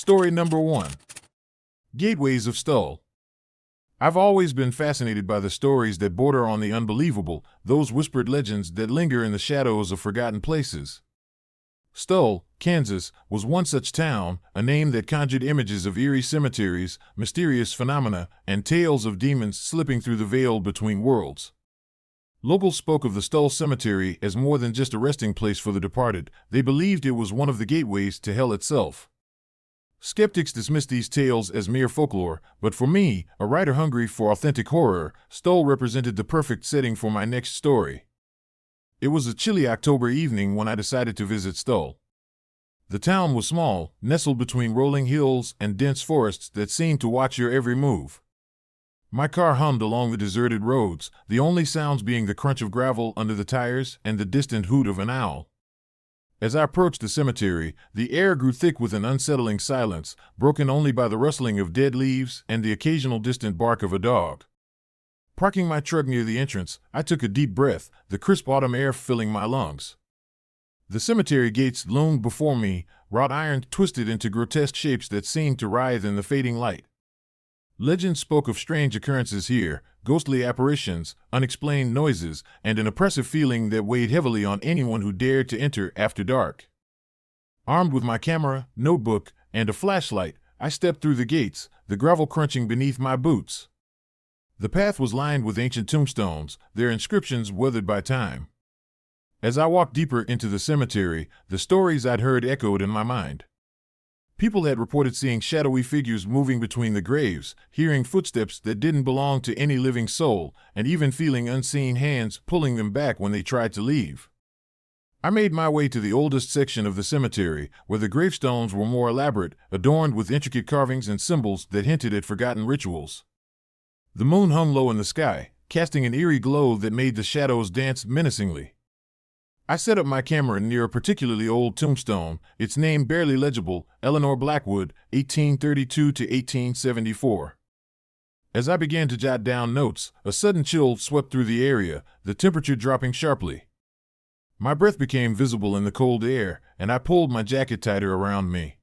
Story number 1. Gateways of Stull. I've always been fascinated by the stories that border on the unbelievable, those whispered legends that linger in the shadows of forgotten places. Stull, Kansas, was one such town, a name that conjured images of eerie cemeteries, mysterious phenomena, and tales of demons slipping through the veil between worlds. Locals spoke of the Stull Cemetery as more than just a resting place for the departed. They believed it was one of the gateways to hell itself. Skeptics dismissed these tales as mere folklore, but for me, a writer hungry for authentic horror, Stull represented the perfect setting for my next story. It was a chilly October evening when I decided to visit Stull. The town was small, nestled between rolling hills and dense forests that seemed to watch your every move. My car hummed along the deserted roads, the only sounds being the crunch of gravel under the tires and the distant hoot of an owl. As I approached the cemetery, the air grew thick with an unsettling silence, broken only by the rustling of dead leaves and the occasional distant bark of a dog. Parking my truck near the entrance, I took a deep breath, the crisp autumn air filling my lungs. The cemetery gates loomed before me, wrought iron twisted into grotesque shapes that seemed to writhe in the fading light. Legends spoke of strange occurrences here, ghostly apparitions, unexplained noises, and an oppressive feeling that weighed heavily on anyone who dared to enter after dark. Armed with my camera, notebook, and a flashlight, I stepped through the gates, the gravel crunching beneath my boots. The path was lined with ancient tombstones, their inscriptions weathered by time. As I walked deeper into the cemetery, the stories I'd heard echoed in my mind. People had reported seeing shadowy figures moving between the graves, hearing footsteps that didn't belong to any living soul, and even feeling unseen hands pulling them back when they tried to leave. I made my way to the oldest section of the cemetery, where the gravestones were more elaborate, adorned with intricate carvings and symbols that hinted at forgotten rituals. The moon hung low in the sky, casting an eerie glow that made the shadows dance menacingly. I set up my camera near a particularly old tombstone, its name barely legible, Eleanor Blackwood, 1832 to 1874. As I began to jot down notes, a sudden chill swept through the area, the temperature dropping sharply. My breath became visible in the cold air, and I pulled my jacket tighter around me.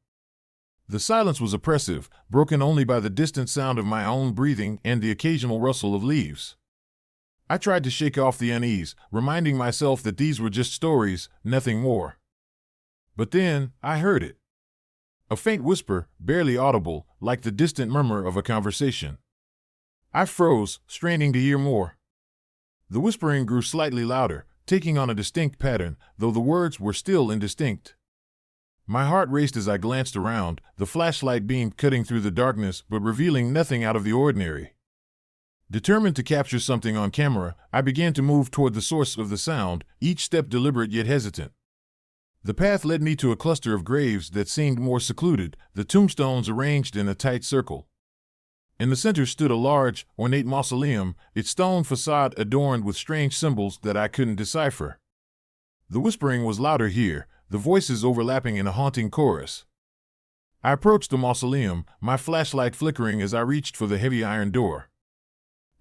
The silence was oppressive, broken only by the distant sound of my own breathing and the occasional rustle of leaves. I tried to shake off the unease, reminding myself that these were just stories, nothing more. But then, I heard it. A faint whisper, barely audible, like the distant murmur of a conversation. I froze, straining to hear more. The whispering grew slightly louder, taking on a distinct pattern, though the words were still indistinct. My heart raced as I glanced around, the flashlight beam cutting through the darkness but revealing nothing out of the ordinary. Determined to capture something on camera, I began to move toward the source of the sound, each step deliberate yet hesitant. The path led me to a cluster of graves that seemed more secluded, the tombstones arranged in a tight circle. In the center stood a large, ornate mausoleum, its stone facade adorned with strange symbols that I couldn't decipher. The whispering was louder here, the voices overlapping in a haunting chorus. I approached the mausoleum, my flashlight flickering as I reached for the heavy iron door.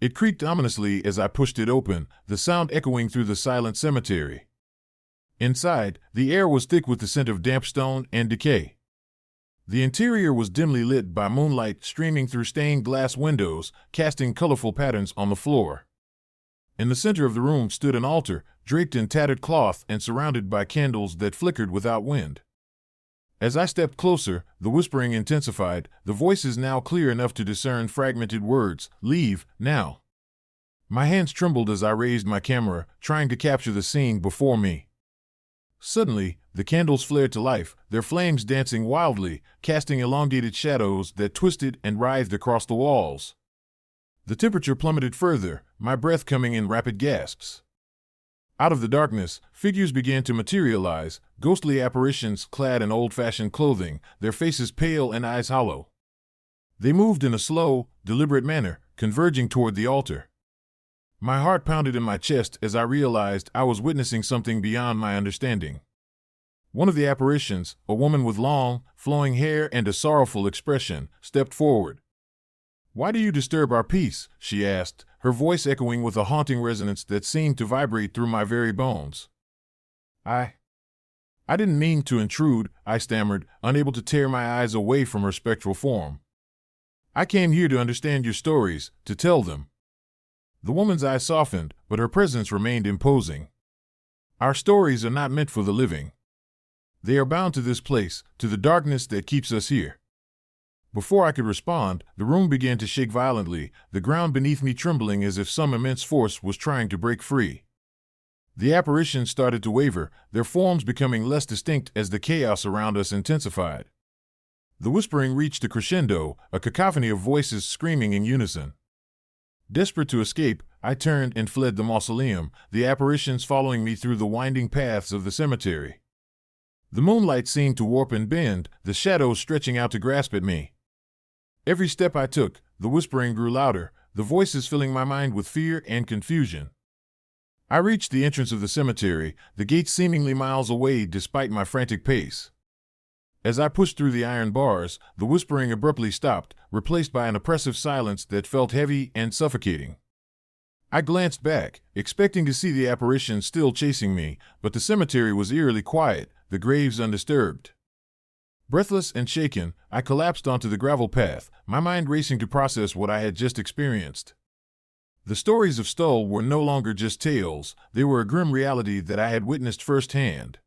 It creaked ominously as I pushed it open, the sound echoing through the silent cemetery. Inside, the air was thick with the scent of damp stone and decay. The interior was dimly lit by moonlight streaming through stained glass windows, casting colorful patterns on the floor. In the center of the room stood an altar, draped in tattered cloth and surrounded by candles that flickered without wind. As I stepped closer, the whispering intensified, the voices now clear enough to discern fragmented words, "Leave, now." My hands trembled as I raised my camera, trying to capture the scene before me. Suddenly, the candles flared to life, their flames dancing wildly, casting elongated shadows that twisted and writhed across the walls. The temperature plummeted further, my breath coming in rapid gasps. Out of the darkness, figures began to materialize, ghostly apparitions clad in old-fashioned clothing, their faces pale and eyes hollow. They moved in a slow, deliberate manner, converging toward the altar. My heart pounded in my chest as I realized I was witnessing something beyond my understanding. One of the apparitions, a woman with long, flowing hair and a sorrowful expression, stepped forward. "Why do you disturb our peace?" she asked, her voice echoing with a haunting resonance that seemed to vibrate through my very bones. I I didn't mean to intrude, I stammered, unable to tear my eyes away from her spectral form. I came here to understand your stories, to tell them. The woman's eyes softened, but her presence remained imposing. Our stories are not meant for the living. They are bound to this place, to the darkness that keeps us here. Before I could respond, the room began to shake violently, the ground beneath me trembling as if some immense force was trying to break free. The apparitions started to waver, their forms becoming less distinct as the chaos around us intensified. The whispering reached a crescendo, a cacophony of voices screaming in unison. Desperate to escape, I turned and fled the mausoleum, the apparitions following me through the winding paths of the cemetery. The moonlight seemed to warp and bend, the shadows stretching out to grasp at me. Every step I took, the whispering grew louder, the voices filling my mind with fear and confusion. I reached the entrance of the cemetery, the gate seemingly miles away despite my frantic pace. As I pushed through the iron bars, the whispering abruptly stopped, replaced by an oppressive silence that felt heavy and suffocating. I glanced back, expecting to see the apparition still chasing me, but the cemetery was eerily quiet, the graves undisturbed. Breathless and shaken, I collapsed onto the gravel path, my mind racing to process what I had just experienced. The stories of Stull were no longer just tales, they were a grim reality that I had witnessed firsthand.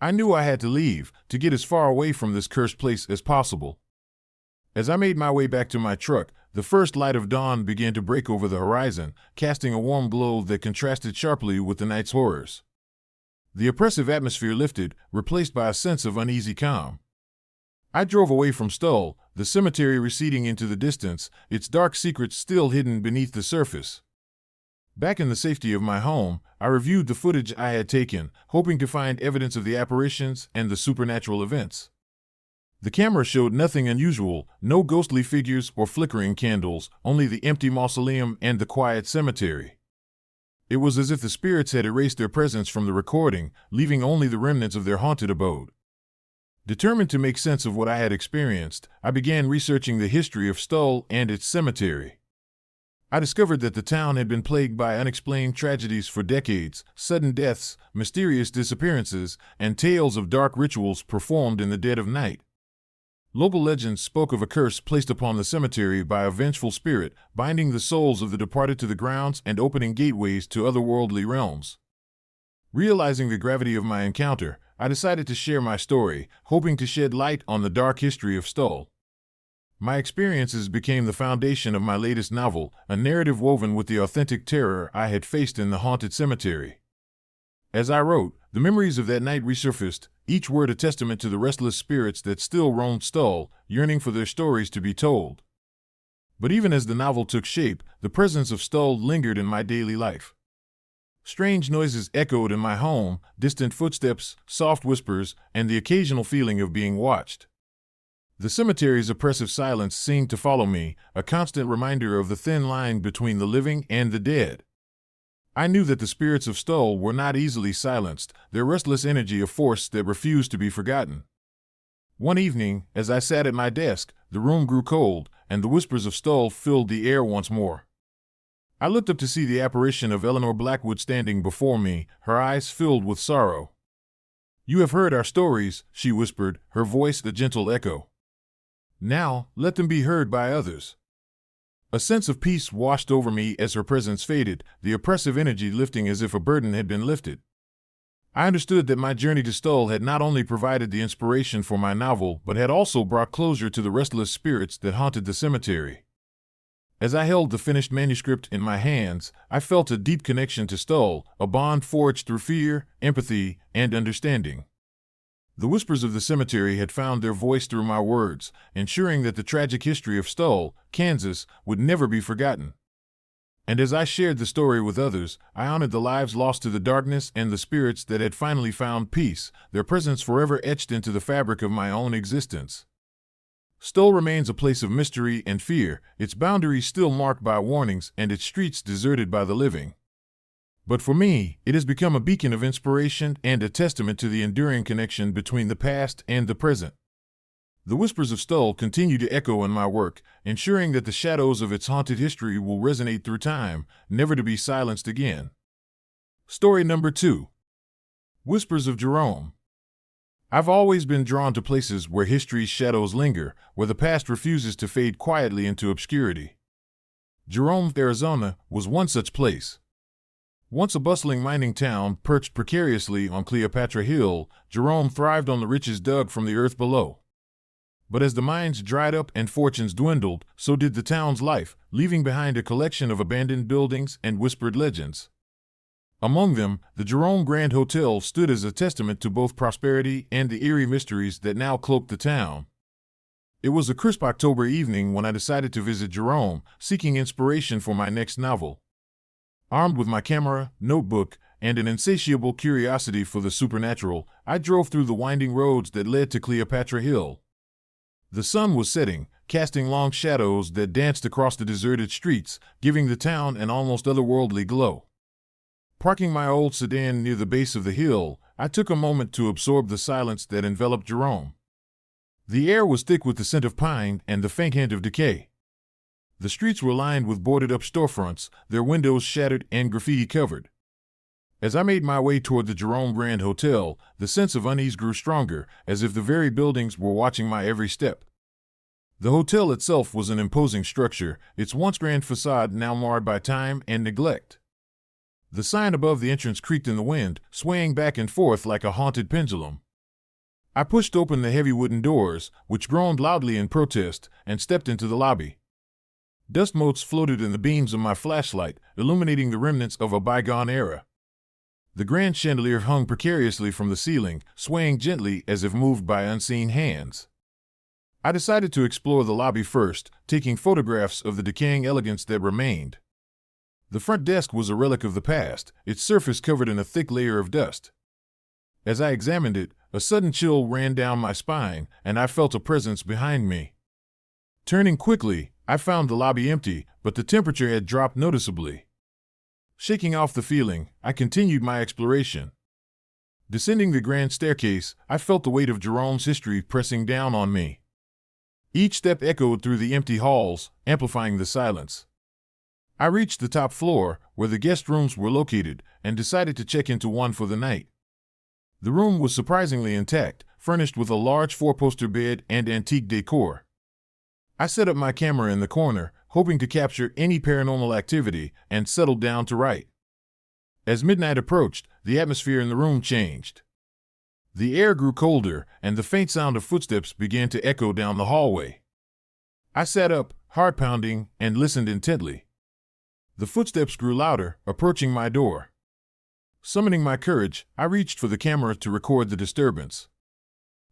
I knew I had to leave, to get as far away from this cursed place as possible. As I made my way back to my truck, the first light of dawn began to break over the horizon, casting a warm glow that contrasted sharply with the night's horrors. The oppressive atmosphere lifted, replaced by a sense of uneasy calm. I drove away from Stull, the cemetery receding into the distance, its dark secrets still hidden beneath the surface. Back in the safety of my home, I reviewed the footage I had taken, hoping to find evidence of the apparitions and the supernatural events. The camera showed nothing unusual, no ghostly figures or flickering candles, only the empty mausoleum and the quiet cemetery. It was as if the spirits had erased their presence from the recording, leaving only the remnants of their haunted abode. Determined to make sense of what I had experienced, I began researching the history of Stull and its cemetery. I discovered that the town had been plagued by unexplained tragedies for decades, sudden deaths, mysterious disappearances, and tales of dark rituals performed in the dead of night. Local legends spoke of a curse placed upon the cemetery by a vengeful spirit, binding the souls of the departed to the grounds and opening gateways to otherworldly realms. Realizing the gravity of my encounter, I decided to share my story, hoping to shed light on the dark history of Stull. My experiences became the foundation of my latest novel, a narrative woven with the authentic terror I had faced in the haunted cemetery. As I wrote, the memories of that night resurfaced, each word a testament to the restless spirits that still roamed Stull, yearning for their stories to be told. But even as the novel took shape, the presence of Stull lingered in my daily life. Strange noises echoed in my home, distant footsteps, soft whispers, and the occasional feeling of being watched. The cemetery's oppressive silence seemed to follow me, a constant reminder of the thin line between the living and the dead. I knew that the spirits of Stull were not easily silenced, their restless energy a force that refused to be forgotten. One evening, as I sat at my desk, the room grew cold, and the whispers of Stull filled the air once more. I looked up to see the apparition of Eleanor Blackwood standing before me, her eyes filled with sorrow. "You have heard our stories," she whispered, her voice a gentle echo. "Now, let them be heard by others." A sense of peace washed over me as her presence faded, the oppressive energy lifting as if a burden had been lifted. I understood that my journey to Stull had not only provided the inspiration for my novel, but had also brought closure to the restless spirits that haunted the cemetery. As I held the finished manuscript in my hands, I felt a deep connection to Stull, a bond forged through fear, empathy, and understanding. The whispers of the cemetery had found their voice through my words, ensuring that the tragic history of Stull, Kansas, would never be forgotten. And as I shared the story with others, I honored the lives lost to the darkness and the spirits that had finally found peace, their presence forever etched into the fabric of my own existence. Stull remains a place of mystery and fear, its boundaries still marked by warnings and its streets deserted by the living. But for me, it has become a beacon of inspiration and a testament to the enduring connection between the past and the present. The whispers of Stull continue to echo in my work, ensuring that the shadows of its haunted history will resonate through time, never to be silenced again. Story number 2. Whispers of Jerome. I've always been drawn to places where history's shadows linger, where the past refuses to fade quietly into obscurity. Jerome, Arizona, was one such place. Once a bustling mining town perched precariously on Cleopatra Hill, Jerome thrived on the riches dug from the earth below. But as the mines dried up and fortunes dwindled, so did the town's life, leaving behind a collection of abandoned buildings and whispered legends. Among them, the Jerome Grand Hotel stood as a testament to both prosperity and the eerie mysteries that now cloaked the town. It was a crisp October evening when I decided to visit Jerome, seeking inspiration for my next novel. Armed with my camera, notebook, and an insatiable curiosity for the supernatural, I drove through the winding roads that led to Cleopatra Hill. The sun was setting, casting long shadows that danced across the deserted streets, giving the town an almost otherworldly glow. Parking my old sedan near the base of the hill, I took a moment to absorb the silence that enveloped Jerome. The air was thick with the scent of pine and the faint hint of decay. The streets were lined with boarded-up storefronts, their windows shattered and graffiti-covered. As I made my way toward the Jerome Grand Hotel, the sense of unease grew stronger, as if the very buildings were watching my every step. The hotel itself was an imposing structure, its once grand facade now marred by time and neglect. The sign above the entrance creaked in the wind, swaying back and forth like a haunted pendulum. I pushed open the heavy wooden doors, which groaned loudly in protest, and stepped into the lobby. Dust motes floated in the beams of my flashlight, illuminating the remnants of a bygone era. The grand chandelier hung precariously from the ceiling, swaying gently as if moved by unseen hands. I decided to explore the lobby first, taking photographs of the decaying elegance that remained. The front desk was a relic of the past, its surface covered in a thick layer of dust. As I examined it, a sudden chill ran down my spine, and I felt a presence behind me. Turning quickly, I found the lobby empty, but the temperature had dropped noticeably. Shaking off the feeling, I continued my exploration. Descending the grand staircase, I felt the weight of Jerome's history pressing down on me. Each step echoed through the empty halls, amplifying the silence. I reached the top floor, where the guest rooms were located, and decided to check into one for the night. The room was surprisingly intact, furnished with a large four-poster bed and antique decor. I set up my camera in the corner, hoping to capture any paranormal activity, and settled down to write. As midnight approached, the atmosphere in the room changed. The air grew colder, and the faint sound of footsteps began to echo down the hallway. I sat up, heart pounding, and listened intently. The footsteps grew louder, approaching my door. Summoning my courage, I reached for the camera to record the disturbance.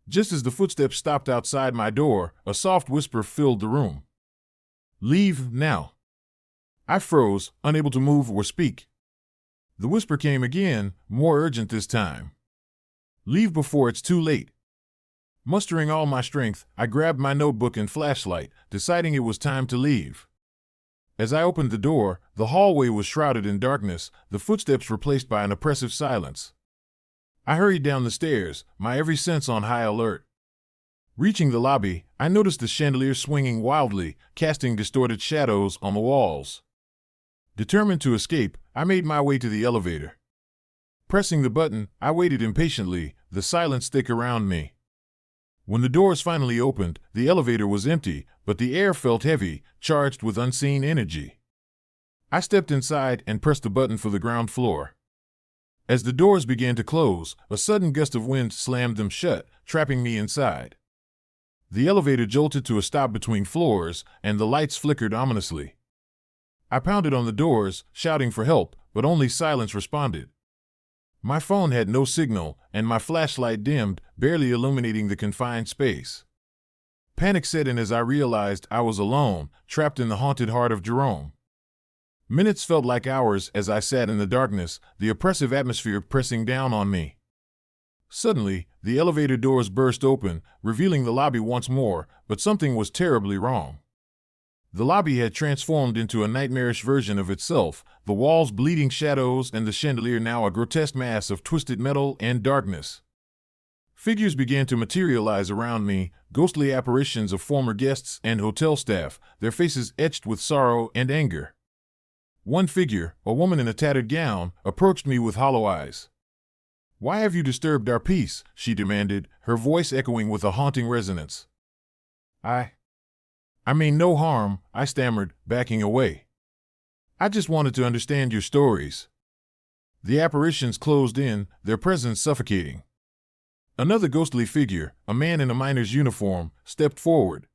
Just as the footsteps stopped outside my door, a soft whisper filled the room. "Leave now." I froze, unable to move or speak. The whisper came again, more urgent this time. "Leave before it's too late." Mustering all my strength, I grabbed my notebook and flashlight, deciding it was time to leave. As I opened the door, the hallway was shrouded in darkness, the footsteps replaced by an oppressive silence. I hurried down the stairs, my every sense on high alert. Reaching the lobby, I noticed the chandelier swinging wildly, casting distorted shadows on the walls. Determined to escape, I made my way to the elevator. Pressing the button, I waited impatiently, the silence thick around me. When the doors finally opened, the elevator was empty, but the air felt heavy, charged with unseen energy. I stepped inside and pressed the button for the ground floor. As the doors began to close, a sudden gust of wind slammed them shut, trapping me inside. The elevator jolted to a stop between floors, and the lights flickered ominously. I pounded on the doors, shouting for help, but only silence responded. My phone had no signal, and my flashlight dimmed, barely illuminating the confined space. Panic set in as I realized I was alone, trapped in the haunted heart of Jerome. Minutes felt like hours as I sat in the darkness, the oppressive atmosphere pressing down on me. Suddenly, the elevator doors burst open, revealing the lobby once more, but something was terribly wrong. The lobby had transformed into a nightmarish version of itself, the walls bleeding shadows and the chandelier now a grotesque mass of twisted metal and darkness. Figures began to materialize around me, ghostly apparitions of former guests and hotel staff, their faces etched with sorrow and anger. One figure, a woman in a tattered gown, approached me with hollow eyes. Why have you disturbed our peace? She demanded, her voice echoing with a haunting resonance. I mean no harm, I stammered, backing away. I just wanted to understand your stories. The apparitions closed in, their presence suffocating. Another ghostly figure, a man in a miner's uniform, stepped forward.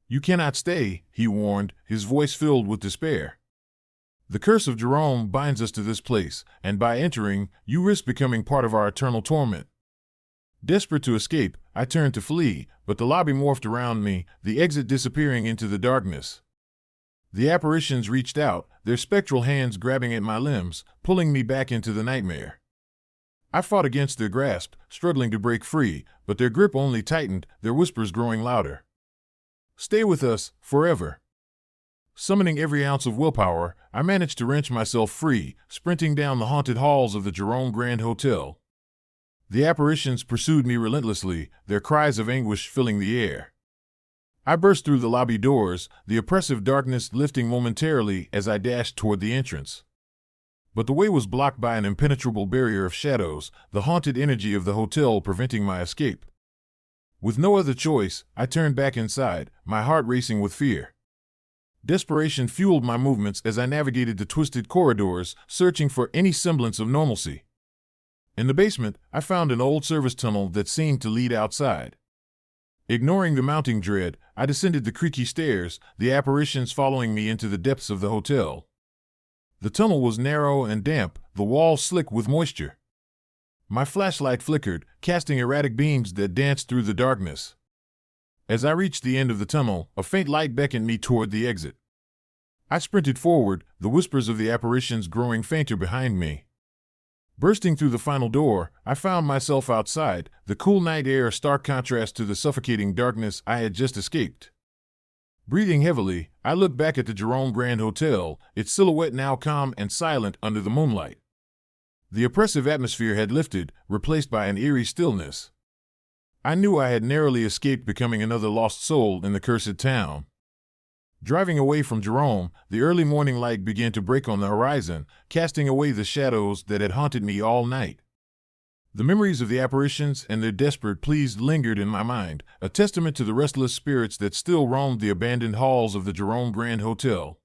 You cannot stay, he warned, his voice filled with despair. The curse of Jerome binds us to this place, and by entering, you risk becoming part of our eternal torment. Desperate to escape, I turned to flee, but the lobby morphed around me, the exit disappearing into the darkness. The apparitions reached out, their spectral hands grabbing at my limbs, pulling me back into the nightmare. I fought against their grasp, struggling to break free, but their grip only tightened, their whispers growing louder. Stay with us, forever. Summoning every ounce of willpower, I managed to wrench myself free, sprinting down the haunted halls of the Jerome Grand Hotel. The apparitions pursued me relentlessly, their cries of anguish filling the air. I burst through the lobby doors, the oppressive darkness lifting momentarily as I dashed toward the entrance. But the way was blocked by an impenetrable barrier of shadows, the haunted energy of the hotel preventing my escape. With no other choice, I turned back inside, my heart racing with fear. Desperation fueled my movements as I navigated the twisted corridors, searching for any semblance of normalcy. In the basement, I found an old service tunnel that seemed to lead outside. Ignoring the mounting dread, I descended the creaky stairs, the apparitions following me into the depths of the hotel. The tunnel was narrow and damp, the walls slick with moisture. My flashlight flickered, casting erratic beams that danced through the darkness. As I reached the end of the tunnel, a faint light beckoned me toward the exit. I sprinted forward, the whispers of the apparitions growing fainter behind me. Bursting through the final door, I found myself outside, the cool night air a stark contrast to the suffocating darkness I had just escaped. Breathing heavily, I looked back at the Jerome Grand Hotel, its silhouette now calm and silent under the moonlight. The oppressive atmosphere had lifted, replaced by an eerie stillness. I knew I had narrowly escaped becoming another lost soul in the cursed town. Driving away from Jerome, the early morning light began to break on the horizon, casting away the shadows that had haunted me all night. The memories of the apparitions and their desperate pleas lingered in my mind, a testament to the restless spirits that still roamed the abandoned halls of the Jerome Grand Hotel.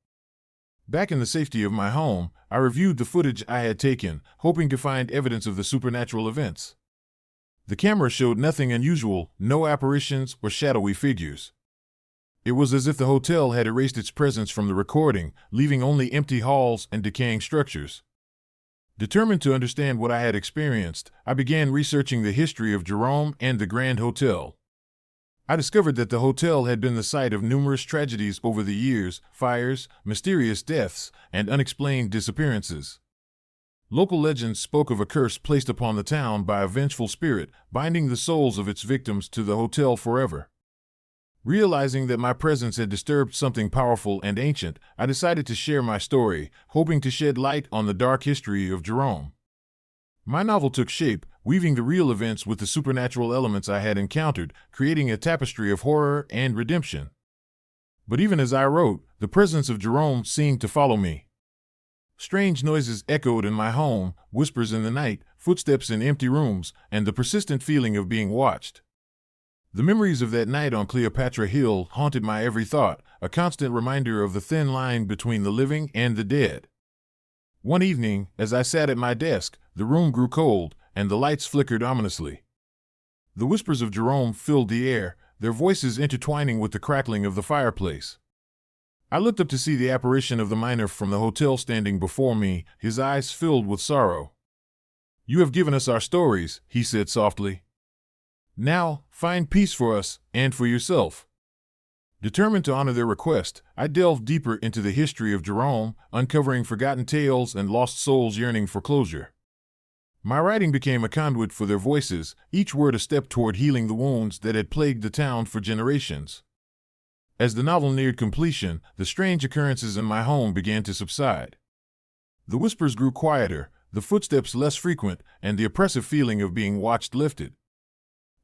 Back in the safety of my home, I reviewed the footage I had taken, hoping to find evidence of the supernatural events. The camera showed nothing unusual, no apparitions or shadowy figures. It was as if the hotel had erased its presence from the recording, leaving only empty halls and decaying structures. Determined to understand what I had experienced, I began researching the history of Jerome and the Grand Hotel. I discovered that the hotel had been the site of numerous tragedies over the years, fires, mysterious deaths, and unexplained disappearances. Local legends spoke of a curse placed upon the town by a vengeful spirit, binding the souls of its victims to the hotel forever. Realizing that my presence had disturbed something powerful and ancient, I decided to share my story, hoping to shed light on the dark history of Jerome. My novel took shape, weaving the real events with the supernatural elements I had encountered, creating a tapestry of horror and redemption. But even as I wrote, the presence of Jerome seemed to follow me. Strange noises echoed in my home, whispers in the night, footsteps in empty rooms, and the persistent feeling of being watched. The memories of that night on Cleopatra Hill haunted my every thought, a constant reminder of the thin line between the living and the dead. One evening, as I sat at my desk, the room grew cold, and the lights flickered ominously. The whispers of Jerome filled the air, their voices intertwining with the crackling of the fireplace. I looked up to see the apparition of the miner from the hotel standing before me, his eyes filled with sorrow. "You have given us our stories," he said softly. "Now, find peace for us, and for yourself." Determined to honor their request, I delved deeper into the history of Jerome, uncovering forgotten tales and lost souls yearning for closure. My writing became a conduit for their voices, each word a step toward healing the wounds that had plagued the town for generations. As the novel neared completion, the strange occurrences in my home began to subside. The whispers grew quieter, the footsteps less frequent, and the oppressive feeling of being watched lifted.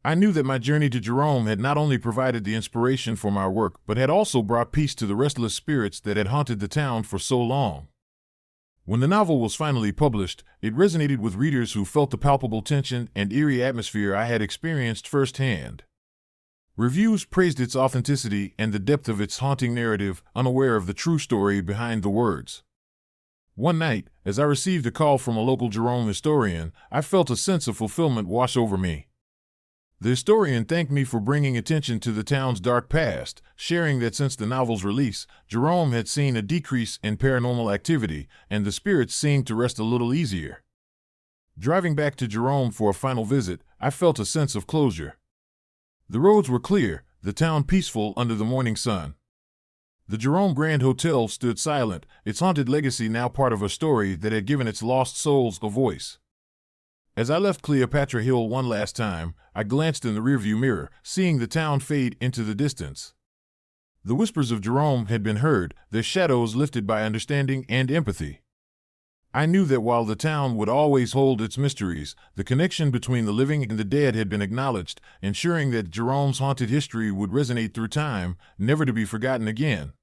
I knew that my journey to Jerome had not only provided the inspiration for my work, but had also brought peace to the restless spirits that had haunted the town for so long. When the novel was finally published, it resonated with readers who felt the palpable tension and eerie atmosphere I had experienced firsthand. Reviews praised its authenticity and the depth of its haunting narrative, unaware of the true story behind the words. One night, as I received a call from a local Jerome historian, I felt a sense of fulfillment wash over me. The historian thanked me for bringing attention to the town's dark past, sharing that since the novel's release, Jerome had seen a decrease in paranormal activity, and the spirits seemed to rest a little easier. Driving back to Jerome for a final visit, I felt a sense of closure. The roads were clear, the town peaceful under the morning sun. The Jerome Grand Hotel stood silent, its haunted legacy now part of a story that had given its lost souls a voice. As I left Cleopatra Hill one last time, I glanced in the rearview mirror, seeing the town fade into the distance. The whispers of Jerome had been heard, their shadows lifted by understanding and empathy. I knew that while the town would always hold its mysteries, the connection between the living and the dead had been acknowledged, ensuring that Jerome's haunted history would resonate through time, never to be forgotten again.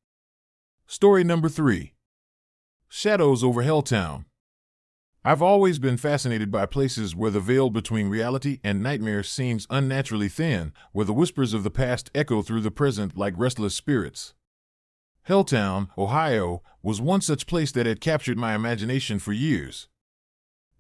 Story number 3. Shadows over Helltown. I've always been fascinated by places where the veil between reality and nightmare seems unnaturally thin, where the whispers of the past echo through the present like restless spirits. Helltown, Ohio, was one such place that had captured my imagination for years.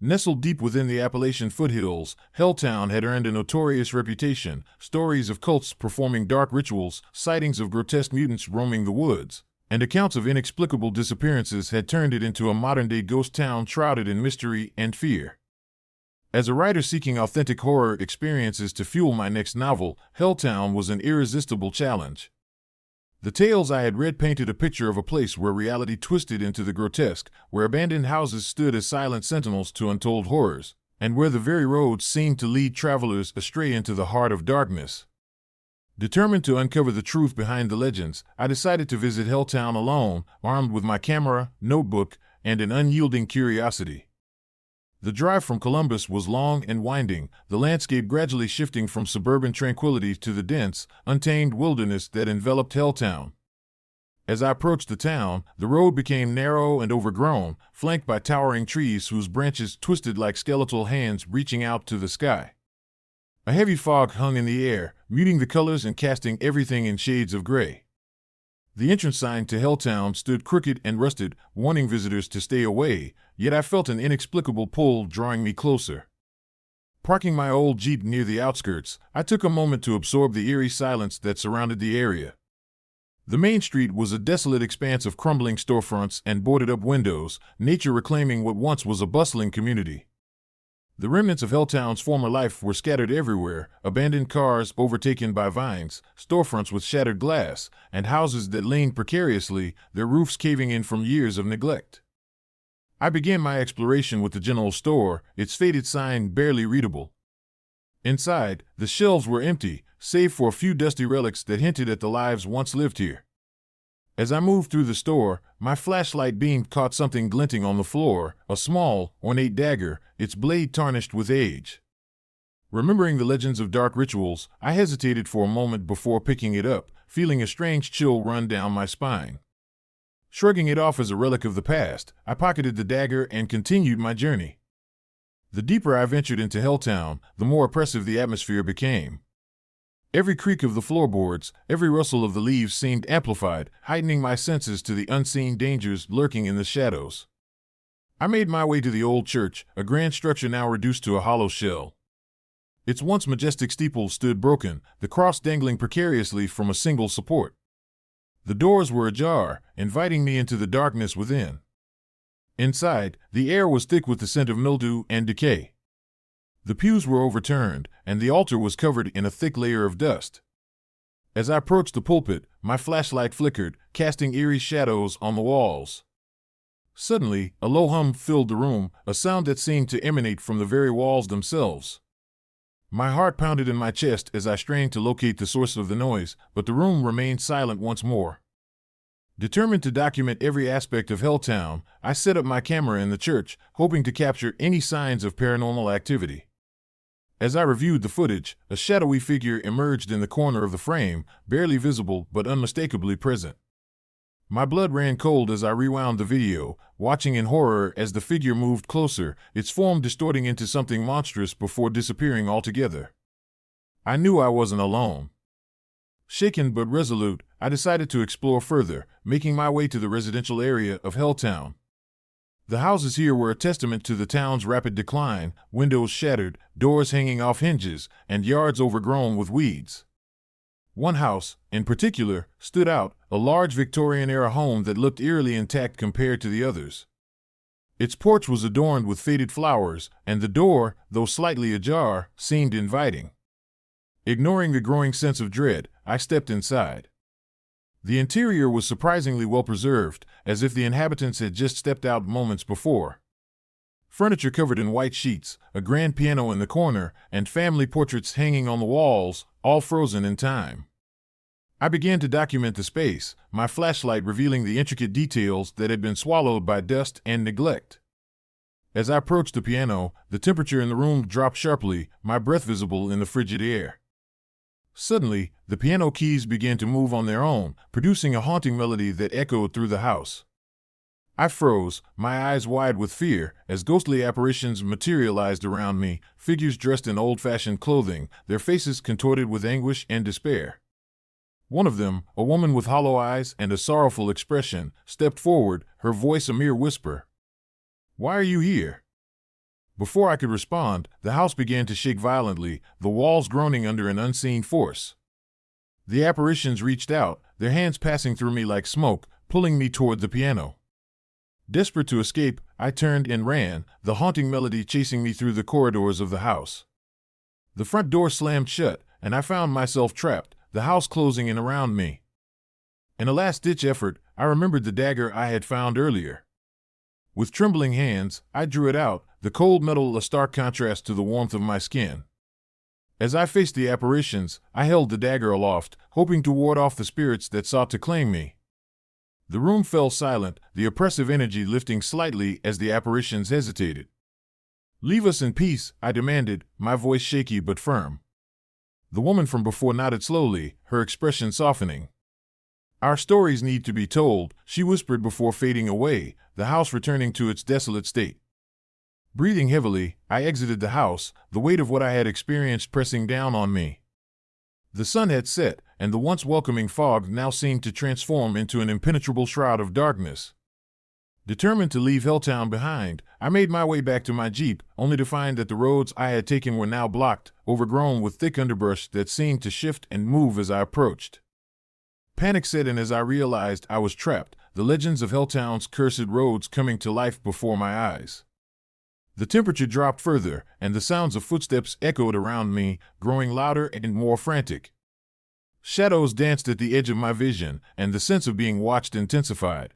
Nestled deep within the Appalachian foothills, Helltown had earned a notorious reputation, stories of cults performing dark rituals, sightings of grotesque mutants roaming the woods, and accounts of inexplicable disappearances had turned it into a modern-day ghost town shrouded in mystery and fear. As a writer seeking authentic horror experiences to fuel my next novel, Helltown was an irresistible challenge. The tales I had read painted a picture of a place where reality twisted into the grotesque, where abandoned houses stood as silent sentinels to untold horrors, and where the very roads seemed to lead travelers astray into the heart of darkness. Determined to uncover the truth behind the legends, I decided to visit Helltown alone, armed with my camera, notebook, and an unyielding curiosity. The drive from Columbus was long and winding, the landscape gradually shifting from suburban tranquility to the dense, untamed wilderness that enveloped Helltown. As I approached the town, the road became narrow and overgrown, flanked by towering trees whose branches twisted like skeletal hands reaching out to the sky. A heavy fog hung in the air, muting the colors and casting everything in shades of gray. The entrance sign to Helltown stood crooked and rusted, warning visitors to stay away, yet I felt an inexplicable pull drawing me closer. Parking my old Jeep near the outskirts, I took a moment to absorb the eerie silence that surrounded the area. The main street was a desolate expanse of crumbling storefronts and boarded-up windows, nature reclaiming what once was a bustling community. The remnants of Helltown's former life were scattered everywhere, abandoned cars overtaken by vines, storefronts with shattered glass, and houses that leaned precariously, their roofs caving in from years of neglect. I began my exploration with the general store, its faded sign barely readable. Inside, the shelves were empty, save for a few dusty relics that hinted at the lives once lived here. As I moved through the store, my flashlight beam caught something glinting on the floor, a small, ornate dagger, its blade tarnished with age. Remembering the legends of dark rituals, I hesitated for a moment before picking it up, feeling a strange chill run down my spine. Shrugging it off as a relic of the past, I pocketed the dagger and continued my journey. The deeper I ventured into Helltown, the more oppressive the atmosphere became. Every creak of the floorboards, every rustle of the leaves seemed amplified, heightening my senses to the unseen dangers lurking in the shadows. I made my way to the old church, a grand structure now reduced to a hollow shell. Its once majestic steeple stood broken, the cross dangling precariously from a single support. The doors were ajar, inviting me into the darkness within. Inside, the air was thick with the scent of mildew and decay. The pews were overturned, and the altar was covered in a thick layer of dust. As I approached the pulpit, my flashlight flickered, casting eerie shadows on the walls. Suddenly, a low hum filled the room, a sound that seemed to emanate from the very walls themselves. My heart pounded in my chest as I strained to locate the source of the noise, but the room remained silent once more. Determined to document every aspect of Helltown, I set up my camera in the church, hoping to capture any signs of paranormal activity. As I reviewed the footage, a shadowy figure emerged in the corner of the frame, barely visible but unmistakably present. My blood ran cold as I rewound the video, watching in horror as the figure moved closer, its form distorting into something monstrous before disappearing altogether. I knew I wasn't alone. Shaken but resolute, I decided to explore further, making my way to the residential area of Helltown. The houses here were a testament to the town's rapid decline, windows shattered, doors hanging off hinges, and yards overgrown with weeds. One house, in particular, stood out, a large Victorian-era home that looked eerily intact compared to the others. Its porch was adorned with faded flowers, and the door, though slightly ajar, seemed inviting. Ignoring the growing sense of dread, I stepped inside. The interior was surprisingly well preserved, as if the inhabitants had just stepped out moments before. Furniture covered in white sheets, a grand piano in the corner, and family portraits hanging on the walls, all frozen in time. I began to document the space, my flashlight revealing the intricate details that had been swallowed by dust and neglect. As I approached the piano, the temperature in the room dropped sharply, my breath visible in the frigid air. Suddenly, the piano keys began to move on their own, producing a haunting melody that echoed through the house. I froze, my eyes wide with fear, as ghostly apparitions materialized around me, figures dressed in old-fashioned clothing, their faces contorted with anguish and despair. One of them, a woman with hollow eyes and a sorrowful expression, stepped forward, her voice a mere whisper. "Why are you here?" Before I could respond, the house began to shake violently, the walls groaning under an unseen force. The apparitions reached out, their hands passing through me like smoke, pulling me toward the piano. Desperate to escape, I turned and ran, the haunting melody chasing me through the corridors of the house. The front door slammed shut, and I found myself trapped, the house closing in around me. In a last-ditch effort, I remembered the dagger I had found earlier. With trembling hands, I drew it out, the cold metal a stark contrast to the warmth of my skin. As I faced the apparitions, I held the dagger aloft, hoping to ward off the spirits that sought to claim me. The room fell silent, the oppressive energy lifting slightly as the apparitions hesitated. "Leave us in peace," I demanded, my voice shaky but firm. The woman from before nodded slowly, her expression softening. "Our stories need to be told," she whispered before fading away, the house returning to its desolate state. Breathing heavily, I exited the house, the weight of what I had experienced pressing down on me. The sun had set, and the once welcoming fog now seemed to transform into an impenetrable shroud of darkness. Determined to leave Helltown behind, I made my way back to my Jeep, only to find that the roads I had taken were now blocked, overgrown with thick underbrush that seemed to shift and move as I approached. Panic set in as I realized I was trapped, the legends of Helltown's cursed roads coming to life before my eyes. The temperature dropped further, and the sounds of footsteps echoed around me, growing louder and more frantic. Shadows danced at the edge of my vision, and the sense of being watched intensified.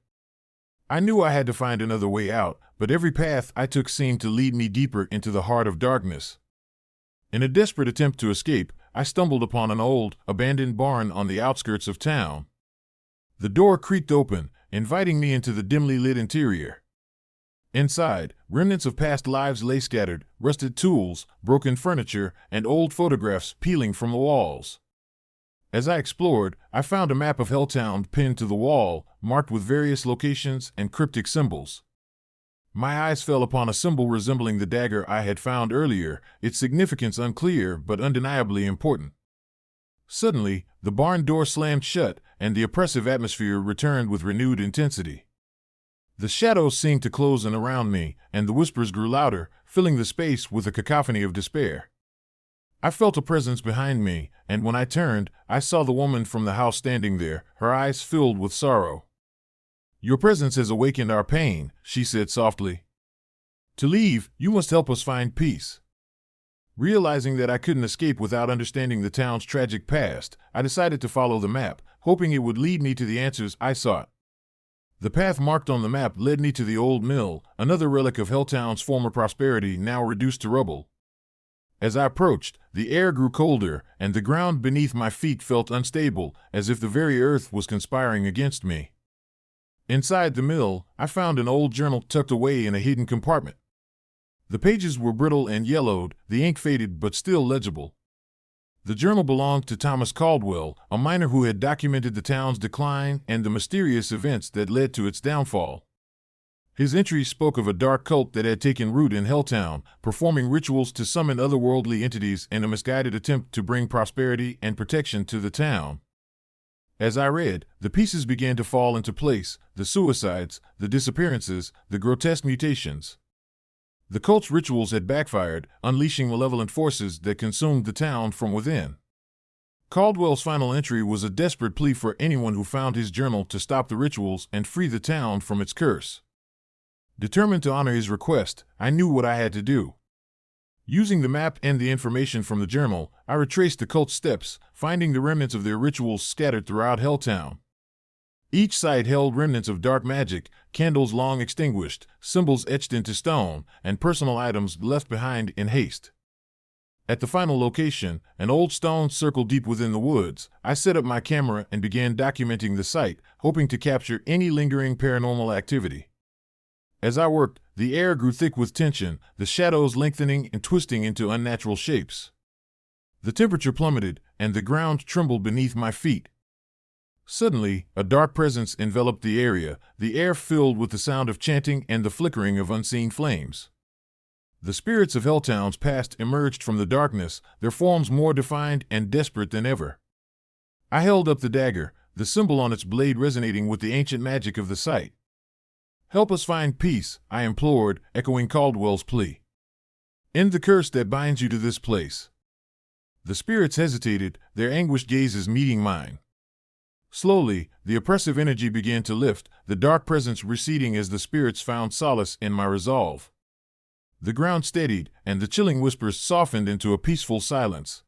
I knew I had to find another way out, but every path I took seemed to lead me deeper into the heart of darkness. In a desperate attempt to escape, I stumbled upon an old, abandoned barn on the outskirts of town. The door creaked open, inviting me into the dimly lit interior. Inside, remnants of past lives lay scattered, rusted tools, broken furniture, and old photographs peeling from the walls. As I explored, I found a map of Helltown pinned to the wall, marked with various locations and cryptic symbols. My eyes fell upon a symbol resembling the dagger I had found earlier, its significance unclear but undeniably important. Suddenly, the barn door slammed shut, and the oppressive atmosphere returned with renewed intensity. The shadows seemed to close in around me, and the whispers grew louder, filling the space with a cacophony of despair. I felt a presence behind me, and when I turned, I saw the woman from the house standing there, her eyes filled with sorrow. "Your presence has awakened our pain," she said softly. "To leave, you must help us find peace." Realizing that I couldn't escape without understanding the town's tragic past, I decided to follow the map, hoping it would lead me to the answers I sought. The path marked on the map led me to the old mill, another relic of Helltown's former prosperity now reduced to rubble. As I approached, the air grew colder, and the ground beneath my feet felt unstable, as if the very earth was conspiring against me. Inside the mill, I found an old journal tucked away in a hidden compartment. The pages were brittle and yellowed, the ink faded but still legible. The journal belonged to Thomas Caldwell, a miner who had documented the town's decline and the mysterious events that led to its downfall. His entry spoke of a dark cult that had taken root in Helltown, performing rituals to summon otherworldly entities in a misguided attempt to bring prosperity and protection to the town. As I read, the pieces began to fall into place: the suicides, the disappearances, the grotesque mutations. The cult's rituals had backfired, unleashing malevolent forces that consumed the town from within. Caldwell's final entry was a desperate plea for anyone who found his journal to stop the rituals and free the town from its curse. Determined to honor his request, I knew what I had to do. Using the map and the information from the journal, I retraced the cult's steps, finding the remnants of their rituals scattered throughout Helltown. Each site held remnants of dark magic, candles long extinguished, symbols etched into stone, and personal items left behind in haste. At the final location, an old stone circle deep within the woods, I set up my camera and began documenting the site, hoping to capture any lingering paranormal activity. As I worked, the air grew thick with tension, the shadows lengthening and twisting into unnatural shapes. The temperature plummeted, and the ground trembled beneath my feet. Suddenly, a dark presence enveloped the area, the air filled with the sound of chanting and the flickering of unseen flames. The spirits of Helltown's past emerged from the darkness, their forms more defined and desperate than ever. I held up the dagger, the symbol on its blade resonating with the ancient magic of the site. "Help us find peace," I implored, echoing Caldwell's plea. "End the curse that binds you to this place." The spirits hesitated, their anguished gazes meeting mine. Slowly, the oppressive energy began to lift, the dark presence receding as the spirits found solace in my resolve. The ground steadied, and the chilling whispers softened into a peaceful silence.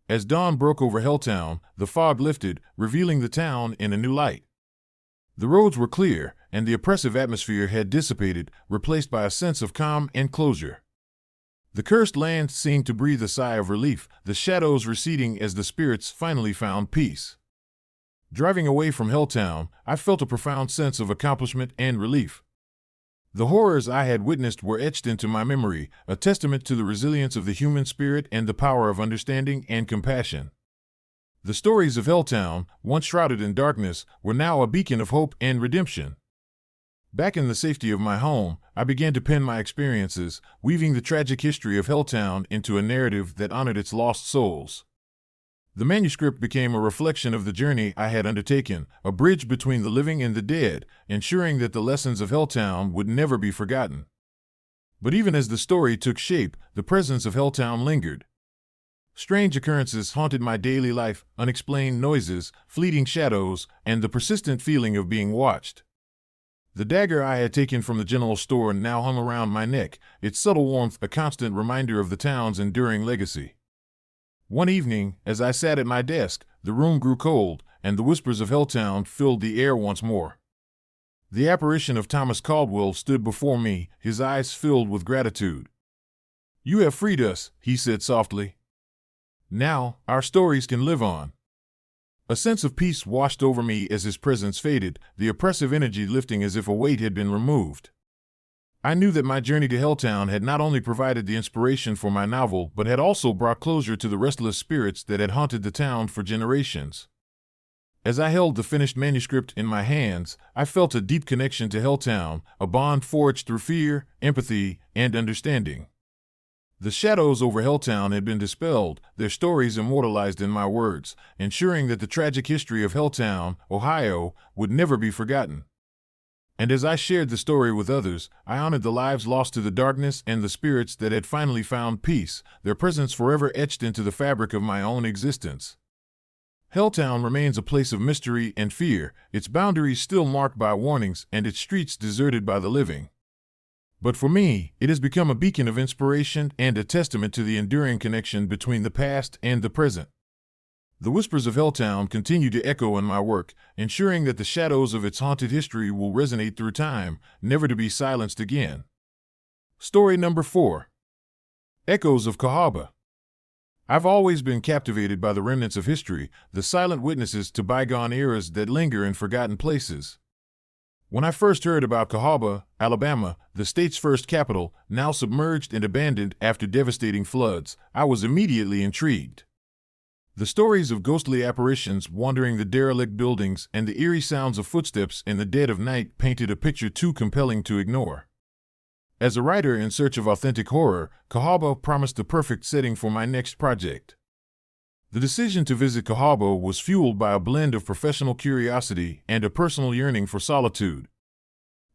As dawn broke over Helltown, the fog lifted, revealing the town in a new light. The roads were clear, and the oppressive atmosphere had dissipated, replaced by a sense of calm and closure. The cursed land seemed to breathe a sigh of relief, the shadows receding as the spirits finally found peace. Driving away from Helltown, I felt a profound sense of accomplishment and relief. The horrors I had witnessed were etched into my memory, a testament to the resilience of the human spirit and the power of understanding and compassion. The stories of Helltown, once shrouded in darkness, were now a beacon of hope and redemption. Back in the safety of my home, I began to pen my experiences, weaving the tragic history of Helltown into a narrative that honored its lost souls. The manuscript became a reflection of the journey I had undertaken, a bridge between the living and the dead, ensuring that the lessons of Helltown would never be forgotten. But even as the story took shape, the presence of Helltown lingered. Strange occurrences haunted my daily life, unexplained noises, fleeting shadows, and the persistent feeling of being watched. The dagger I had taken from the general store now hung around my neck, its subtle warmth a constant reminder of the town's enduring legacy. One evening, as I sat at my desk, the room grew cold, and the whispers of Helltown filled the air once more. The apparition of Thomas Caldwell stood before me, his eyes filled with gratitude. "You have freed us," he said softly. "Now, our stories can live on." A sense of peace washed over me as his presence faded, the oppressive energy lifting as if a weight had been removed. I knew that my journey to Helltown had not only provided the inspiration for my novel, but had also brought closure to the restless spirits that had haunted the town for generations. As I held the finished manuscript in my hands, I felt a deep connection to Helltown, a bond forged through fear, empathy, and understanding. The shadows over Helltown had been dispelled, their stories immortalized in my words, ensuring that the tragic history of Helltown, Ohio, would never be forgotten. And as I shared the story with others, I honored the lives lost to the darkness and the spirits that had finally found peace, their presence forever etched into the fabric of my own existence. Helltown remains a place of mystery and fear, its boundaries still marked by warnings and its streets deserted by the living. But for me, it has become a beacon of inspiration and a testament to the enduring connection between the past and the present. The whispers of Helltown continue to echo in my work, ensuring that the shadows of its haunted history will resonate through time, never to be silenced again. Story number 4. Echoes of Cahaba. I've always been captivated by the remnants of history, the silent witnesses to bygone eras that linger in forgotten places. When I first heard about Cahaba, Alabama, the state's first capital, now submerged and abandoned after devastating floods, I was immediately intrigued. The stories of ghostly apparitions wandering the derelict buildings and the eerie sounds of footsteps in the dead of night painted a picture too compelling to ignore. As a writer in search of authentic horror, Cahaba promised the perfect setting for my next project. The decision to visit Cahaba was fueled by a blend of professional curiosity and a personal yearning for solitude.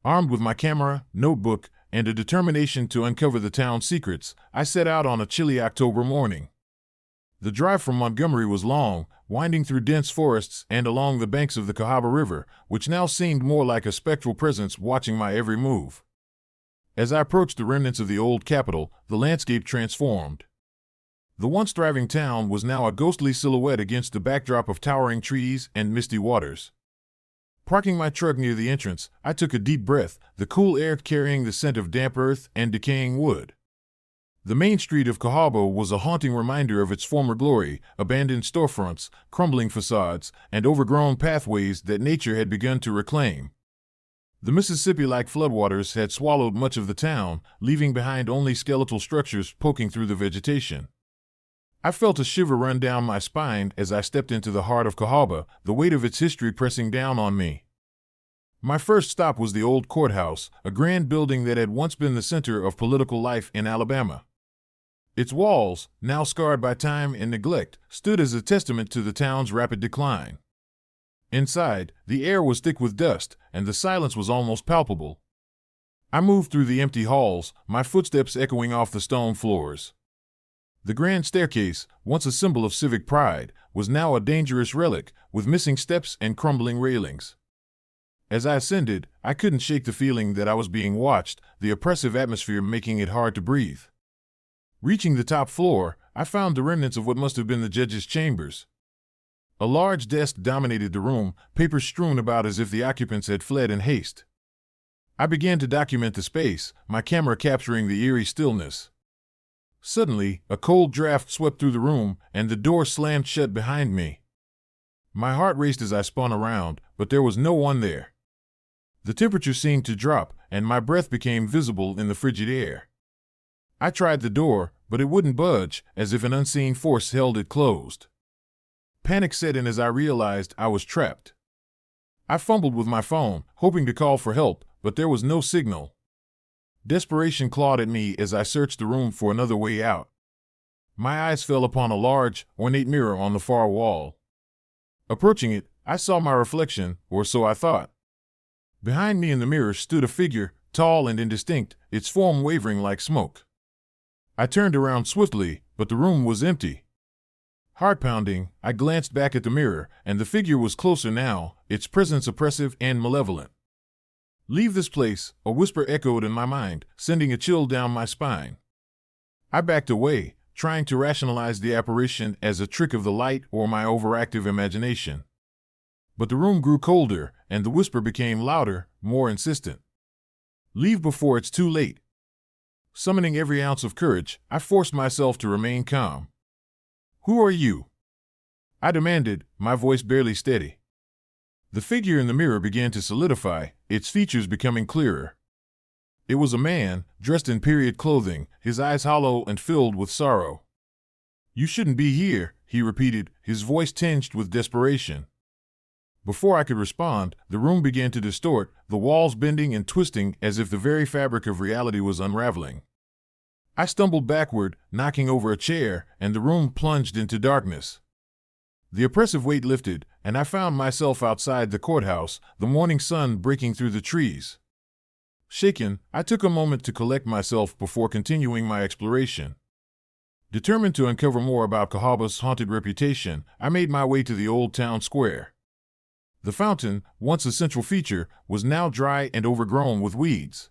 Armed with my camera, notebook, and a determination to uncover the town's secrets, I set out on a chilly October morning. The drive from Montgomery was long, winding through dense forests and along the banks of the Cahaba River, which now seemed more like a spectral presence watching my every move. As I approached the remnants of the old capital, the landscape transformed. The once thriving town was now a ghostly silhouette against the backdrop of towering trees and misty waters. Parking my truck near the entrance, I took a deep breath, the cool air carrying the scent of damp earth and decaying wood. The main street of Cahaba was a haunting reminder of its former glory, abandoned storefronts, crumbling facades, and overgrown pathways that nature had begun to reclaim. The Mississippi-like floodwaters had swallowed much of the town, leaving behind only skeletal structures poking through the vegetation. I felt a shiver run down my spine as I stepped into the heart of Cahaba, the weight of its history pressing down on me. My first stop was the old courthouse, a grand building that had once been the center of political life in Alabama. Its walls, now scarred by time and neglect, stood as a testament to the town's rapid decline. Inside, the air was thick with dust, and the silence was almost palpable. I moved through the empty halls, my footsteps echoing off the stone floors. The grand staircase, once a symbol of civic pride, was now a dangerous relic, with missing steps and crumbling railings. As I ascended, I couldn't shake the feeling that I was being watched, the oppressive atmosphere making it hard to breathe. Reaching the top floor, I found the remnants of what must have been the judge's chambers. A large desk dominated the room, papers strewn about as if the occupants had fled in haste. I began to document the space, my camera capturing the eerie stillness. Suddenly, a cold draft swept through the room, and the door slammed shut behind me. My heart raced as I spun around, but there was no one there. The temperature seemed to drop, and my breath became visible in the frigid air. I tried the door, but it wouldn't budge, as if an unseen force held it closed. Panic set in as I realized I was trapped. I fumbled with my phone, hoping to call for help, but there was no signal. Desperation clawed at me as I searched the room for another way out. My eyes fell upon a large, ornate mirror on the far wall. Approaching it, I saw my reflection, or so I thought. Behind me in the mirror stood a figure, tall and indistinct, its form wavering like smoke. I turned around swiftly, but the room was empty. Heart-pounding, I glanced back at the mirror, and the figure was closer now, its presence oppressive and malevolent. "Leave this place," a whisper echoed in my mind, sending a chill down my spine. I backed away, trying to rationalize the apparition as a trick of the light or my overactive imagination. But the room grew colder, and the whisper became louder, more insistent. "Leave before it's too late." Summoning every ounce of courage, I forced myself to remain calm. "Who are you?" I demanded, my voice barely steady. The figure in the mirror began to solidify, its features becoming clearer. It was a man, dressed in period clothing, his eyes hollow and filled with sorrow. "You shouldn't be here," he repeated, his voice tinged with desperation. Before I could respond, the room began to distort, the walls bending and twisting as if the very fabric of reality was unraveling. I stumbled backward, knocking over a chair, and the room plunged into darkness. The oppressive weight lifted, and I found myself outside the courthouse, the morning sun breaking through the trees. Shaken, I took a moment to collect myself before continuing my exploration. Determined to uncover more about Cahaba's haunted reputation, I made my way to the old town square. The fountain, once a central feature, was now dry and overgrown with weeds.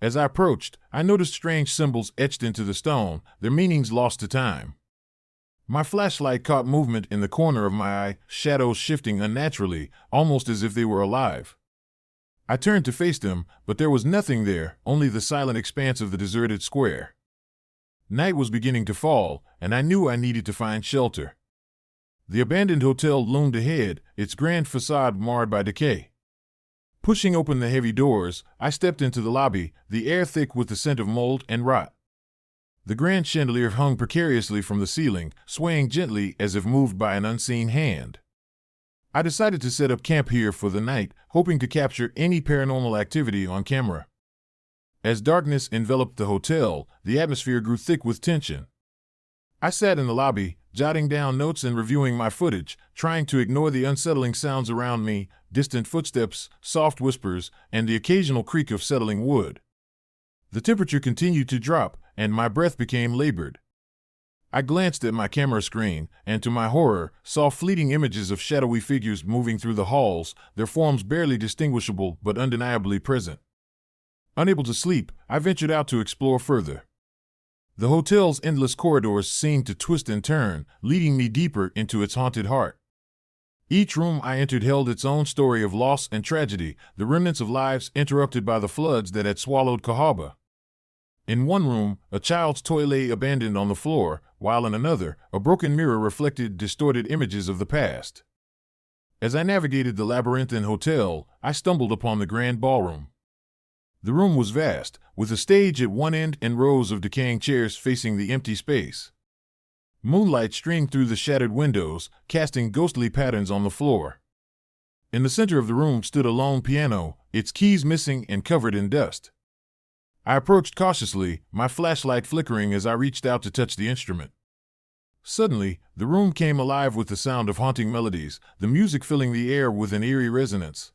As I approached, I noticed strange symbols etched into the stone, their meanings lost to time. My flashlight caught movement in the corner of my eye, shadows shifting unnaturally, almost as if they were alive. I turned to face them, but there was nothing there, only the silent expanse of the deserted square. Night was beginning to fall, and I knew I needed to find shelter. The abandoned hotel loomed ahead, its grand facade marred by decay. Pushing open the heavy doors, I stepped into the lobby, the air thick with the scent of mold and rot. The grand chandelier hung precariously from the ceiling, swaying gently as if moved by an unseen hand. I decided to set up camp here for the night, hoping to capture any paranormal activity on camera. As darkness enveloped the hotel, the atmosphere grew thick with tension. I sat in the lobby, jotting down notes and reviewing my footage, trying to ignore the unsettling sounds around me, distant footsteps, soft whispers, and the occasional creak of settling wood. The temperature continued to drop, and my breath became labored. I glanced at my camera screen, and to my horror, saw fleeting images of shadowy figures moving through the halls, their forms barely distinguishable but undeniably present. Unable to sleep, I ventured out to explore further. The hotel's endless corridors seemed to twist and turn, leading me deeper into its haunted heart. Each room I entered held its own story of loss and tragedy, the remnants of lives interrupted by the floods that had swallowed Cahaba. In one room, a child's toy lay abandoned on the floor, while in another, a broken mirror reflected distorted images of the past. As I navigated the labyrinthine hotel, I stumbled upon the grand ballroom. The room was vast, with a stage at one end and rows of decaying chairs facing the empty space. Moonlight streamed through the shattered windows, casting ghostly patterns on the floor. In the center of the room stood a lone piano, its keys missing and covered in dust. I approached cautiously, my flashlight flickering as I reached out to touch the instrument. Suddenly, the room came alive with the sound of haunting melodies, the music filling the air with an eerie resonance.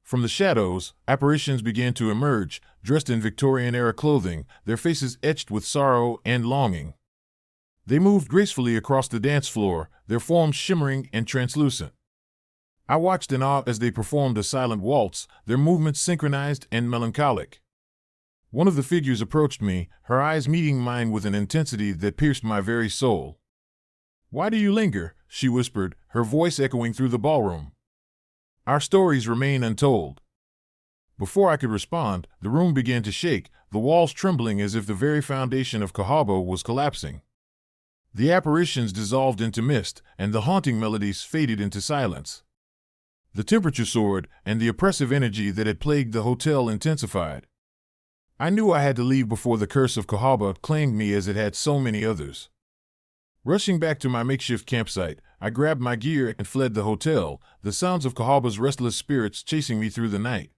From the shadows, apparitions began to emerge, dressed in Victorian-era clothing, their faces etched with sorrow and longing. They moved gracefully across the dance floor, their forms shimmering and translucent. I watched in awe as they performed a silent waltz, their movements synchronized and melancholic. One of the figures approached me, her eyes meeting mine with an intensity that pierced my very soul. "Why do you linger?" she whispered, her voice echoing through the ballroom. "Our stories remain untold." Before I could respond, the room began to shake, the walls trembling as if the very foundation of Cahaba was collapsing. The apparitions dissolved into mist, and the haunting melodies faded into silence. The temperature soared, and the oppressive energy that had plagued the hotel intensified. I knew I had to leave before the curse of Cahaba claimed me as it had so many others. Rushing back to my makeshift campsite, I grabbed my gear and fled the hotel, the sounds of Cahaba's restless spirits chasing me through the night.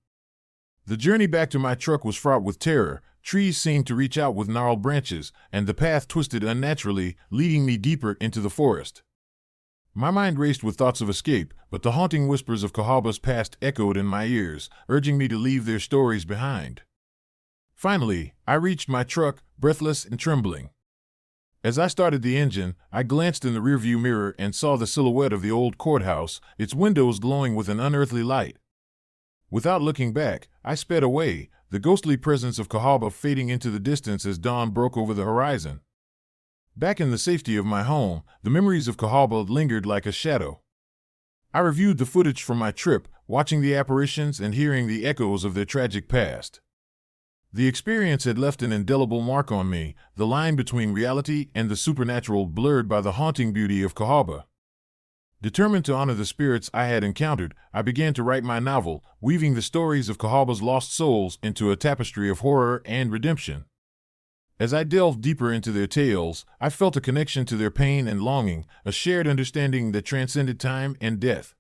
The journey back to my truck was fraught with terror. Trees seemed to reach out with gnarled branches, and the path twisted unnaturally, leading me deeper into the forest. My mind raced with thoughts of escape, but the haunting whispers of Cahaba's past echoed in my ears, urging me to leave their stories behind. Finally, I reached my truck, breathless and trembling. As I started the engine, I glanced in the rearview mirror and saw the silhouette of the old courthouse, its windows glowing with an unearthly light. Without looking back, I sped away, the ghostly presence of Cahaba fading into the distance as dawn broke over the horizon. Back in the safety of my home, the memories of Cahaba lingered like a shadow. I reviewed the footage from my trip, watching the apparitions and hearing the echoes of their tragic past. The experience had left an indelible mark on me, the line between reality and the supernatural blurred by the haunting beauty of Cahaba. Determined to honor the spirits I had encountered, I began to write my novel, weaving the stories of Cahaba's lost souls into a tapestry of horror and redemption. As I delved deeper into their tales, I felt a connection to their pain and longing, a shared understanding that transcended time and death.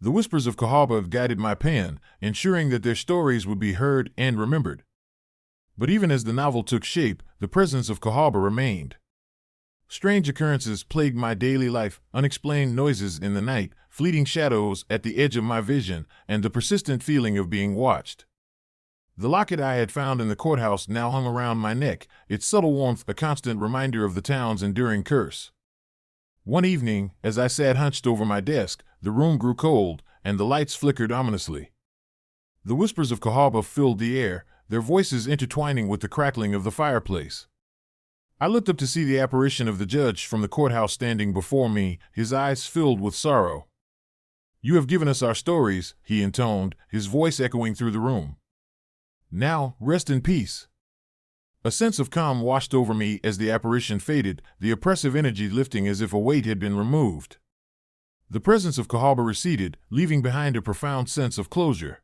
The whispers of Cahaba guided my pen, ensuring that their stories would be heard and remembered. But even as the novel took shape, the presence of Cahaba remained. Strange occurrences plagued my daily life, unexplained noises in the night, fleeting shadows at the edge of my vision, and the persistent feeling of being watched. The locket I had found in the courthouse now hung around my neck, its subtle warmth a constant reminder of the town's enduring curse. One evening, as I sat hunched over my desk, the room grew cold, and the lights flickered ominously. The whispers of Cahaba filled the air, their voices intertwining with the crackling of the fireplace. I looked up to see the apparition of the judge from the courthouse standing before me, his eyes filled with sorrow. "You have given us our stories," he intoned, his voice echoing through the room. "Now, rest in peace." A sense of calm washed over me as the apparition faded, the oppressive energy lifting as if a weight had been removed. The presence of Cahaba receded, leaving behind a profound sense of closure.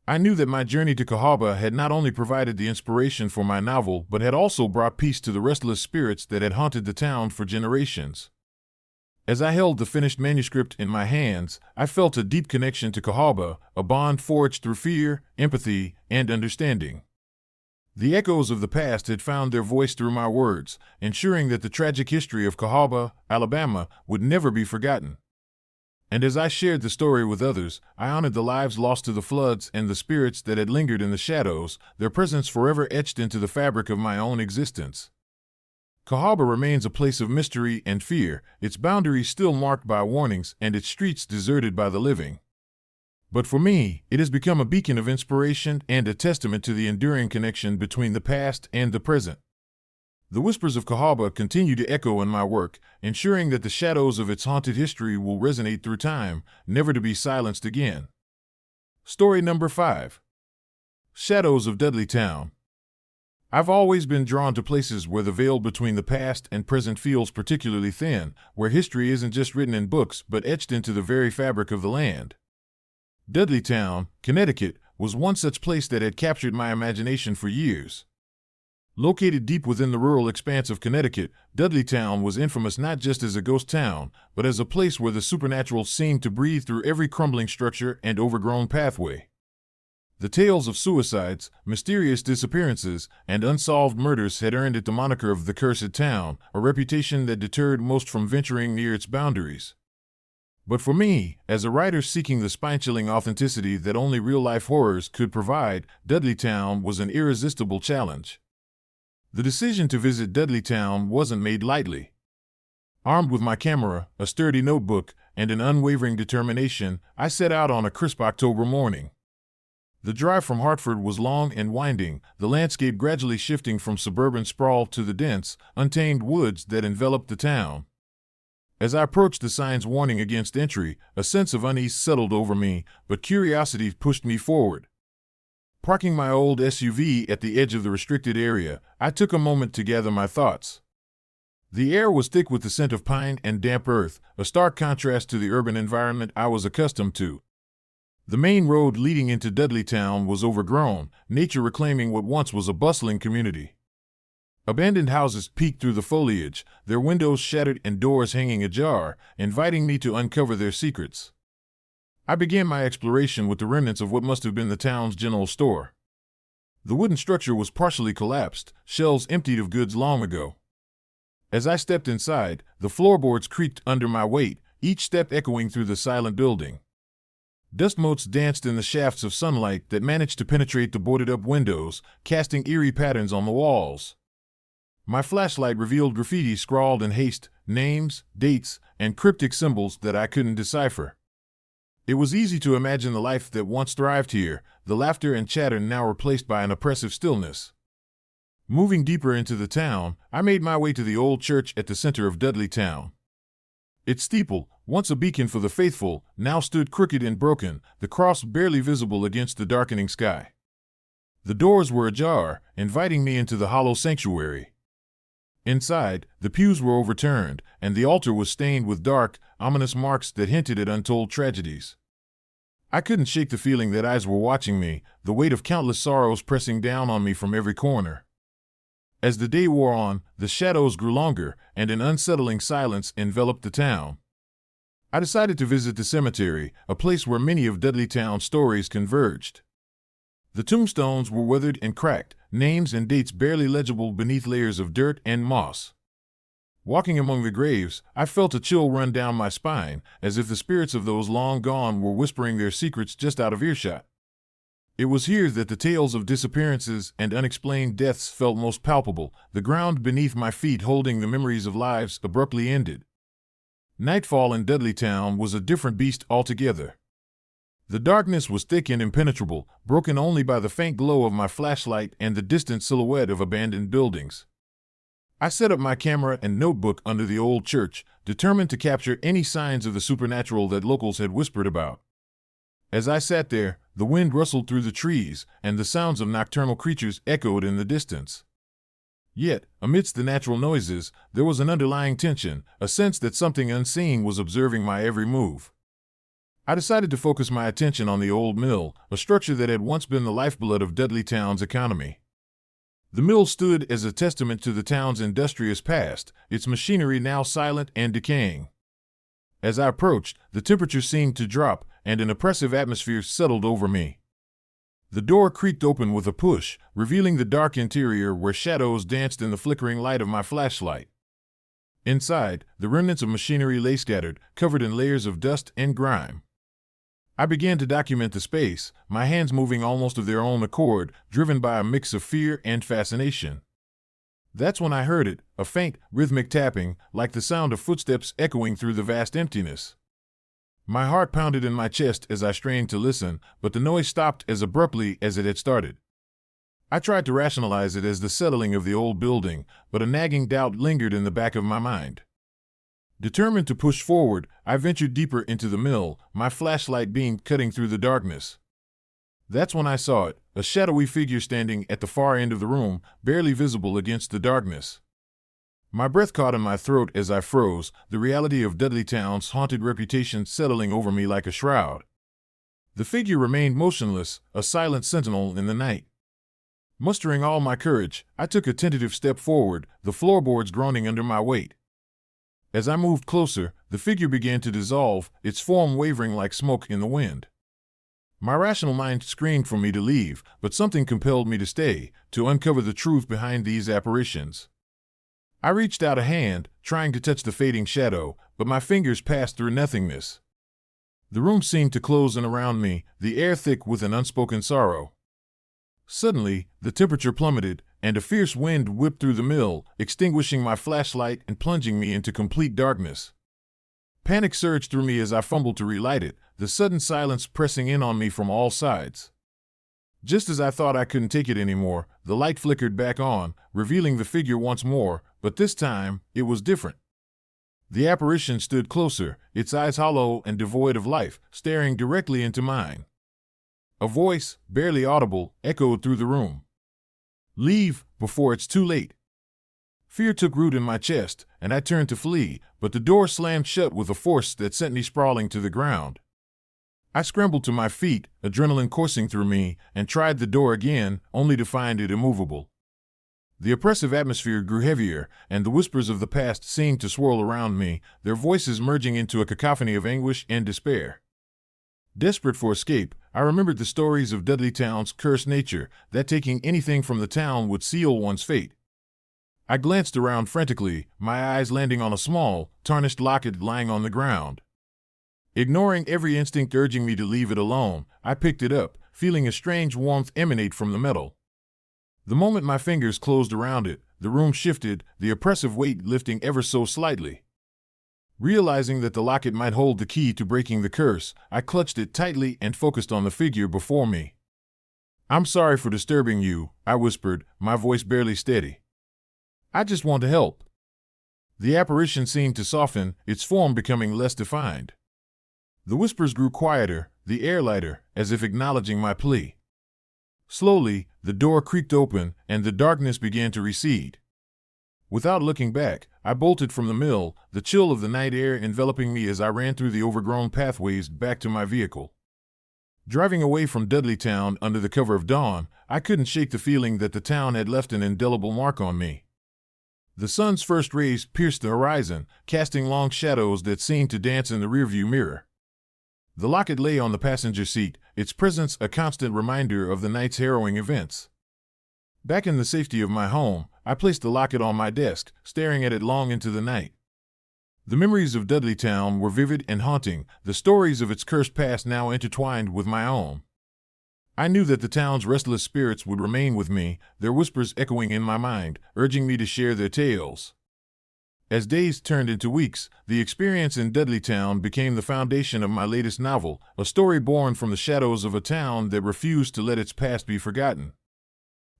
I knew that my journey to Cahaba had not only provided the inspiration for my novel, but had also brought peace to the restless spirits that had haunted the town for generations. As I held the finished manuscript in my hands, I felt a deep connection to Cahaba, a bond forged through fear, empathy, and understanding. The echoes of the past had found their voice through my words, ensuring that the tragic history of Cahaba, Alabama, would never be forgotten. And as I shared the story with others, I honored the lives lost to the floods and the spirits that had lingered in the shadows, their presence forever etched into the fabric of my own existence. Cahaba remains a place of mystery and fear, its boundaries still marked by warnings and its streets deserted by the living. But for me, it has become a beacon of inspiration and a testament to the enduring connection between the past and the present. The whispers of Cahaba continue to echo in my work, ensuring that the shadows of its haunted history will resonate through time, never to be silenced again. Story number 5. Shadows of Dudleytown. I've always been drawn to places where the veil between the past and present feels particularly thin, where history isn't just written in books but etched into the very fabric of the land. Dudleytown, Connecticut, was one such place that had captured my imagination for years. Located deep within the rural expanse of Connecticut, Dudleytown was infamous not just as a ghost town, but as a place where the supernatural seemed to breathe through every crumbling structure and overgrown pathway. The tales of suicides, mysterious disappearances, and unsolved murders had earned it the moniker of the Cursed Town, a reputation that deterred most from venturing near its boundaries. But for me, as a writer seeking the spine-chilling authenticity that only real-life horrors could provide, Dudleytown was an irresistible challenge. The decision to visit Dudleytown wasn't made lightly. Armed with my camera, a sturdy notebook, and an unwavering determination, I set out on a crisp October morning. The drive from Hartford was long and winding, the landscape gradually shifting from suburban sprawl to the dense, untamed woods that enveloped the town. As I approached the signs warning against entry, a sense of unease settled over me, but curiosity pushed me forward. Parking my old SUV at the edge of the restricted area, I took a moment to gather my thoughts. The air was thick with the scent of pine and damp earth, a stark contrast to the urban environment I was accustomed to. The main road leading into Dudleytown was overgrown, nature reclaiming what once was a bustling community. Abandoned houses peeked through the foliage, their windows shattered and doors hanging ajar, inviting me to uncover their secrets. I began my exploration with the remnants of what must have been the town's general store. The wooden structure was partially collapsed, shelves emptied of goods long ago. As I stepped inside, the floorboards creaked under my weight, each step echoing through the silent building. Dust motes danced in the shafts of sunlight that managed to penetrate the boarded-up windows, casting eerie patterns on the walls. My flashlight revealed graffiti scrawled in haste, names, dates, and cryptic symbols that I couldn't decipher. It was easy to imagine the life that once thrived here, the laughter and chatter now replaced by an oppressive stillness. Moving deeper into the town, I made my way to the old church at the center of Dudleytown. Its steeple, once a beacon for the faithful, now stood crooked and broken, the cross barely visible against the darkening sky. The doors were ajar, inviting me into the hollow sanctuary. Inside, the pews were overturned, and the altar was stained with dark, ominous marks that hinted at untold tragedies. I couldn't shake the feeling that eyes were watching me, the weight of countless sorrows pressing down on me from every corner. As the day wore on, the shadows grew longer, and an unsettling silence enveloped the town. I decided to visit the cemetery, a place where many of Dudleytown's stories converged. The tombstones were weathered and cracked, names and dates barely legible beneath layers of dirt and moss. Walking among the graves, I felt a chill run down my spine, as if the spirits of those long gone were whispering their secrets just out of earshot. It was here that the tales of disappearances and unexplained deaths felt most palpable, the ground beneath my feet holding the memories of lives abruptly ended. Nightfall in Dudleytown was a different beast altogether. The darkness was thick and impenetrable, broken only by the faint glow of my flashlight and the distant silhouette of abandoned buildings. I set up my camera and notebook under the old church, determined to capture any signs of the supernatural that locals had whispered about. As I sat there, the wind rustled through the trees, and the sounds of nocturnal creatures echoed in the distance. Yet, amidst the natural noises, there was an underlying tension, a sense that something unseen was observing my every move. I decided to focus my attention on the old mill, a structure that had once been the lifeblood of Dudleytown's economy. The mill stood as a testament to the town's industrious past, its machinery now silent and decaying. As I approached, the temperature seemed to drop, and an oppressive atmosphere settled over me. The door creaked open with a push, revealing the dark interior where shadows danced in the flickering light of my flashlight. Inside, the remnants of machinery lay scattered, covered in layers of dust and grime. I began to document the space, my hands moving almost of their own accord, driven by a mix of fear and fascination. That's when I heard it, a faint, rhythmic tapping, like the sound of footsteps echoing through the vast emptiness. My heart pounded in my chest as I strained to listen, but the noise stopped as abruptly as it had started. I tried to rationalize it as the settling of the old building, but a nagging doubt lingered in the back of my mind. Determined to push forward, I ventured deeper into the mill, my flashlight beam cutting through the darkness. That's when I saw it, a shadowy figure standing at the far end of the room, barely visible against the darkness. My breath caught in my throat as I froze, the reality of Dudleytown's haunted reputation settling over me like a shroud. The figure remained motionless, a silent sentinel in the night. Mustering all my courage, I took a tentative step forward, the floorboards groaning under my weight. As I moved closer, the figure began to dissolve, its form wavering like smoke in the wind. My rational mind screamed for me to leave, but something compelled me to stay, to uncover the truth behind these apparitions. I reached out a hand, trying to touch the fading shadow, but my fingers passed through nothingness. The room seemed to close in around me, the air thick with an unspoken sorrow. Suddenly, the temperature plummeted, and a fierce wind whipped through the mill, extinguishing my flashlight and plunging me into complete darkness. Panic surged through me as I fumbled to relight it, the sudden silence pressing in on me from all sides. Just as I thought I couldn't take it anymore, the light flickered back on, revealing the figure once more, but this time, it was different. The apparition stood closer, its eyes hollow and devoid of life, staring directly into mine. A voice, barely audible, echoed through the room. "Leave, before it's too late." Fear took root in my chest, and I turned to flee, but the door slammed shut with a force that sent me sprawling to the ground. I scrambled to my feet, adrenaline coursing through me, and tried the door again, only to find it immovable. The oppressive atmosphere grew heavier, and the whispers of the past seemed to swirl around me, their voices merging into a cacophony of anguish and despair. Desperate for escape, I remembered the stories of Dudleytown's cursed nature, that taking anything from the town would seal one's fate. I glanced around frantically, my eyes landing on a small, tarnished locket lying on the ground. Ignoring every instinct urging me to leave it alone, I picked it up, feeling a strange warmth emanate from the metal. The moment my fingers closed around it, the room shifted, the oppressive weight lifting ever so slightly. Realizing that the locket might hold the key to breaking the curse, I clutched it tightly and focused on the figure before me. "I'm sorry for disturbing you," I whispered, my voice barely steady. "I just want to help." The apparition seemed to soften, its form becoming less defined. The whispers grew quieter, the air lighter, as if acknowledging my plea. Slowly, the door creaked open, and the darkness began to recede. Without looking back, I bolted from the mill, the chill of the night air enveloping me as I ran through the overgrown pathways back to my vehicle. Driving away from Dudleytown under the cover of dawn, I couldn't shake the feeling that the town had left an indelible mark on me. The sun's first rays pierced the horizon, casting long shadows that seemed to dance in the rearview mirror. The locket lay on the passenger seat, its presence a constant reminder of the night's harrowing events. Back in the safety of my home, I placed the locket on my desk, staring at it long into the night. The memories of Dudleytown were vivid and haunting, the stories of its cursed past now intertwined with my own. I knew that the town's restless spirits would remain with me, their whispers echoing in my mind, urging me to share their tales. As days turned into weeks, the experience in Dudleytown became the foundation of my latest novel, a story born from the shadows of a town that refused to let its past be forgotten.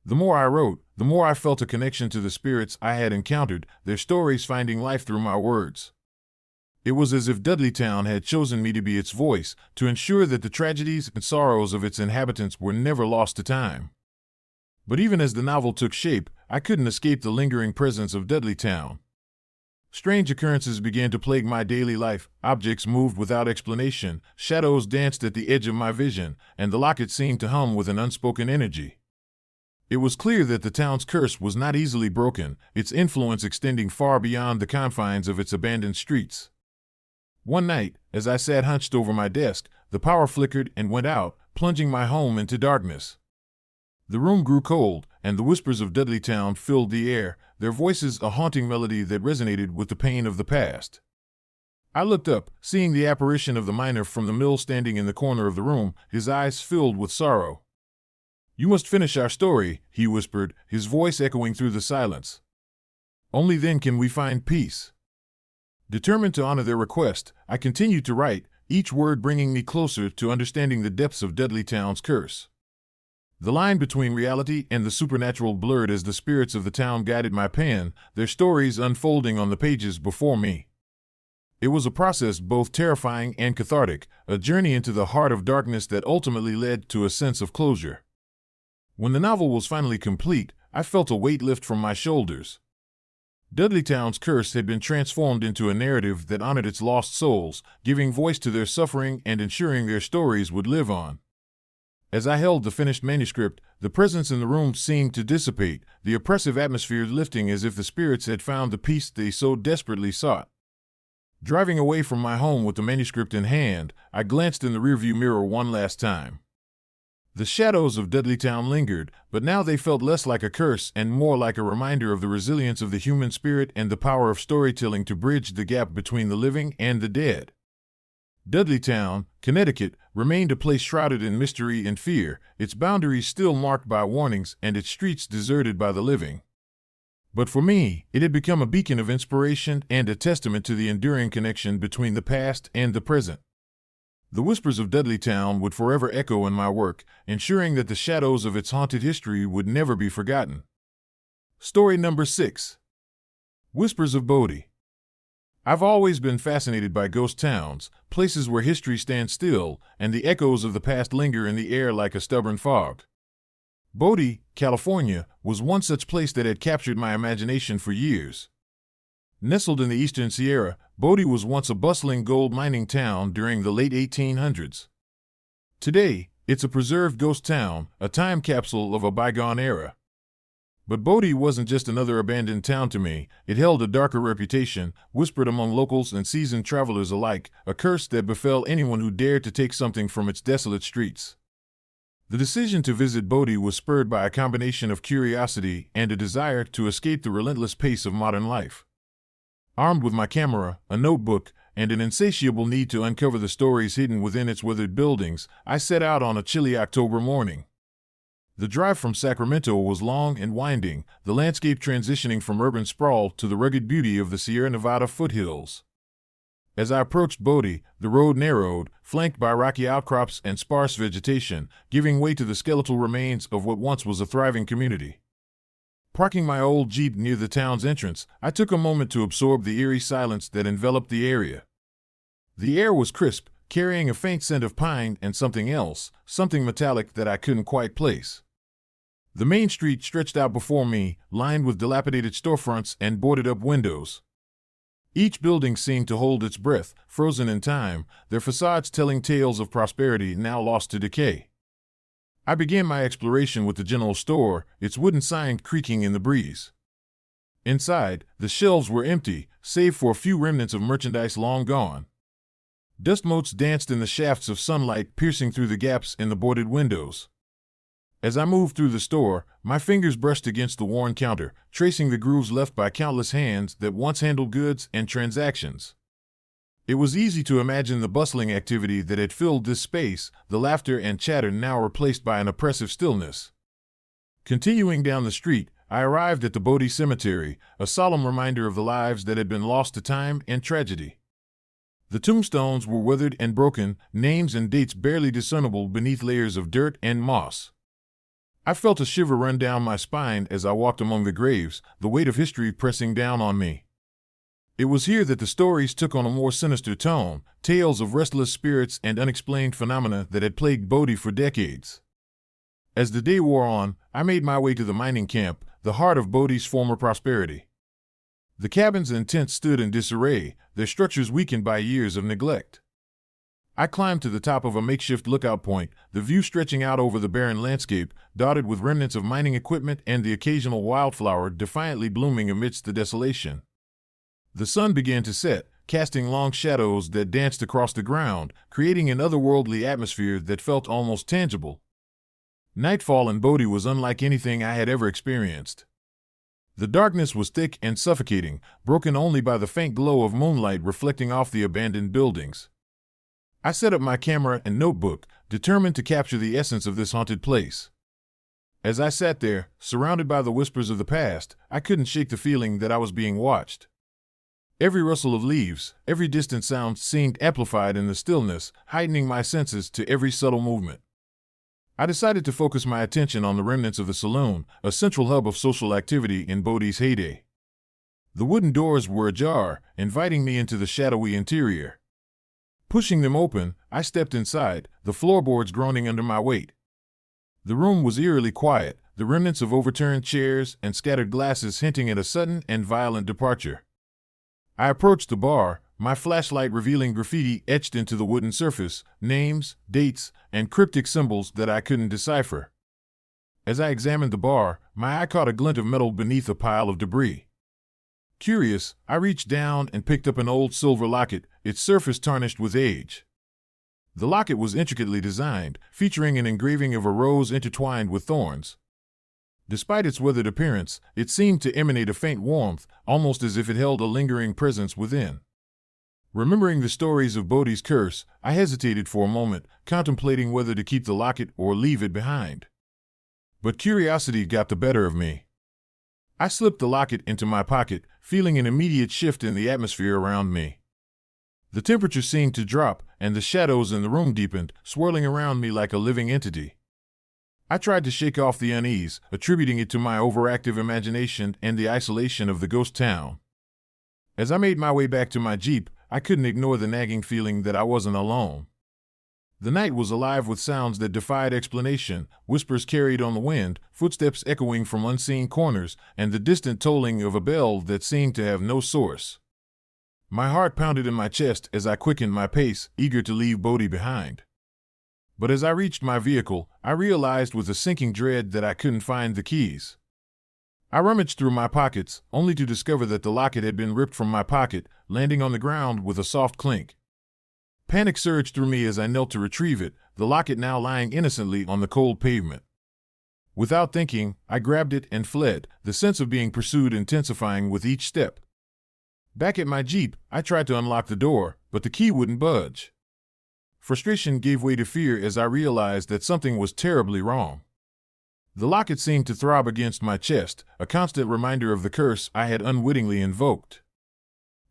The more I wrote, the more I felt a connection to the spirits I had encountered, their stories finding life through my words. It was as if Dudleytown had chosen me to be its voice, to ensure that the tragedies and sorrows of its inhabitants were never lost to time. But even as the novel took shape, I couldn't escape the lingering presence of Dudleytown. Strange occurrences began to plague my daily life. Objects moved without explanation, shadows danced at the edge of my vision, and the locket seemed to hum with an unspoken energy. It was clear that the town's curse was not easily broken, its influence extending far beyond the confines of its abandoned streets. One night, as I sat hunched over my desk, the power flickered and went out, plunging my home into darkness. The room grew cold, and the whispers of Dudleytown filled the air, their voices a haunting melody that resonated with the pain of the past. I looked up, seeing the apparition of the miner from the mill standing in the corner of the room, his eyes filled with sorrow. "You must finish our story," he whispered, his voice echoing through the silence. "Only then can we find peace." Determined to honor their request, I continued to write, each word bringing me closer to understanding the depths of Dudleytown's curse. The line between reality and the supernatural blurred as the spirits of the town guided my pen, their stories unfolding on the pages before me. It was a process both terrifying and cathartic, a journey into the heart of darkness that ultimately led to a sense of closure. When the novel was finally complete, I felt a weight lift from my shoulders. Dudleytown's curse had been transformed into a narrative that honored its lost souls, giving voice to their suffering and ensuring their stories would live on. As I held the finished manuscript, the presence in the room seemed to dissipate, the oppressive atmosphere lifting as if the spirits had found the peace they so desperately sought. Driving away from my home with the manuscript in hand, I glanced in the rearview mirror one last time. The shadows of Dudleytown lingered, but now they felt less like a curse and more like a reminder of the resilience of the human spirit and the power of storytelling to bridge the gap between the living and the dead. Dudleytown, Connecticut, remained a place shrouded in mystery and fear, its boundaries still marked by warnings and its streets deserted by the living. But for me, it had become a beacon of inspiration and a testament to the enduring connection between the past and the present. The whispers of Dudleytown would forever echo in my work, ensuring that the shadows of its haunted history would never be forgotten. Story number 6. Whispers of Bodie. I've always been fascinated by ghost towns, places where history stands still, and the echoes of the past linger in the air like a stubborn fog. Bodie, California, was one such place that had captured my imagination for years. Nestled in the eastern Sierra, Bodie was once a bustling gold mining town during the late 1800s. Today, it's a preserved ghost town, a time capsule of a bygone era. But Bodie wasn't just another abandoned town to me, it held a darker reputation, whispered among locals and seasoned travelers alike, a curse that befell anyone who dared to take something from its desolate streets. The decision to visit Bodie was spurred by a combination of curiosity and a desire to escape the relentless pace of modern life. Armed with my camera, a notebook, and an insatiable need to uncover the stories hidden within its withered buildings, I set out on a chilly October morning. The drive from Sacramento was long and winding, the landscape transitioning from urban sprawl to the rugged beauty of the Sierra Nevada foothills. As I approached Bodie, the road narrowed, flanked by rocky outcrops and sparse vegetation, giving way to the skeletal remains of what once was a thriving community. Parking my old Jeep near the town's entrance, I took a moment to absorb the eerie silence that enveloped the area. The air was crisp, carrying a faint scent of pine and something else, something metallic that I couldn't quite place. The main street stretched out before me, lined with dilapidated storefronts and boarded-up windows. Each building seemed to hold its breath, frozen in time, their facades telling tales of prosperity now lost to decay. I began my exploration with the general store, its wooden sign creaking in the breeze. Inside, the shelves were empty, save for a few remnants of merchandise long gone. Dust motes danced in the shafts of sunlight piercing through the gaps in the boarded windows. As I moved through the store, my fingers brushed against the worn counter, tracing the grooves left by countless hands that once handled goods and transactions. It was easy to imagine the bustling activity that had filled this space, the laughter and chatter now replaced by an oppressive stillness. Continuing down the street, I arrived at the Bodie Cemetery, a solemn reminder of the lives that had been lost to time and tragedy. The tombstones were withered and broken, names and dates barely discernible beneath layers of dirt and moss. I felt a shiver run down my spine as I walked among the graves, the weight of history pressing down on me. It was here that the stories took on a more sinister tone, tales of restless spirits and unexplained phenomena that had plagued Bodie for decades. As the day wore on, I made my way to the mining camp, the heart of Bodie's former prosperity. The cabins and tents stood in disarray, their structures weakened by years of neglect. I climbed to the top of a makeshift lookout point, the view stretching out over the barren landscape, dotted with remnants of mining equipment and the occasional wildflower defiantly blooming amidst the desolation. The sun began to set, casting long shadows that danced across the ground, creating an otherworldly atmosphere that felt almost tangible. Nightfall in Bodie was unlike anything I had ever experienced. The darkness was thick and suffocating, broken only by the faint glow of moonlight reflecting off the abandoned buildings. I set up my camera and notebook, determined to capture the essence of this haunted place. As I sat there, surrounded by the whispers of the past, I couldn't shake the feeling that I was being watched. Every rustle of leaves, every distant sound seemed amplified in the stillness, heightening my senses to every subtle movement. I decided to focus my attention on the remnants of the saloon, a central hub of social activity in Bodie's heyday. The wooden doors were ajar, inviting me into the shadowy interior. Pushing them open, I stepped inside, the floorboards groaning under my weight. The room was eerily quiet, the remnants of overturned chairs and scattered glasses hinting at a sudden and violent departure. I approached the bar, my flashlight revealing graffiti etched into the wooden surface, names, dates, and cryptic symbols that I couldn't decipher. As I examined the bar, my eye caught a glint of metal beneath a pile of debris. Curious, I reached down and picked up an old silver locket, its surface tarnished with age. The locket was intricately designed, featuring an engraving of a rose intertwined with thorns. Despite its weathered appearance, it seemed to emanate a faint warmth, almost as if it held a lingering presence within. Remembering the stories of Bodie's curse, I hesitated for a moment, contemplating whether to keep the locket or leave it behind. But curiosity got the better of me. I slipped the locket into my pocket, feeling an immediate shift in the atmosphere around me. The temperature seemed to drop, and the shadows in the room deepened, swirling around me like a living entity. I tried to shake off the unease, attributing it to my overactive imagination and the isolation of the ghost town. As I made my way back to my Jeep, I couldn't ignore the nagging feeling that I wasn't alone. The night was alive with sounds that defied explanation, whispers carried on the wind, footsteps echoing from unseen corners, and the distant tolling of a bell that seemed to have no source. My heart pounded in my chest as I quickened my pace, eager to leave Bodie behind. But as I reached my vehicle, I realized with a sinking dread that I couldn't find the keys. I rummaged through my pockets, only to discover that the locket had been ripped from my pocket, landing on the ground with a soft clink. Panic surged through me as I knelt to retrieve it, the locket now lying innocently on the cold pavement. Without thinking, I grabbed it and fled, the sense of being pursued intensifying with each step. Back at my Jeep, I tried to unlock the door, but the key wouldn't budge. Frustration gave way to fear as I realized that something was terribly wrong. The locket seemed to throb against my chest, a constant reminder of the curse I had unwittingly invoked.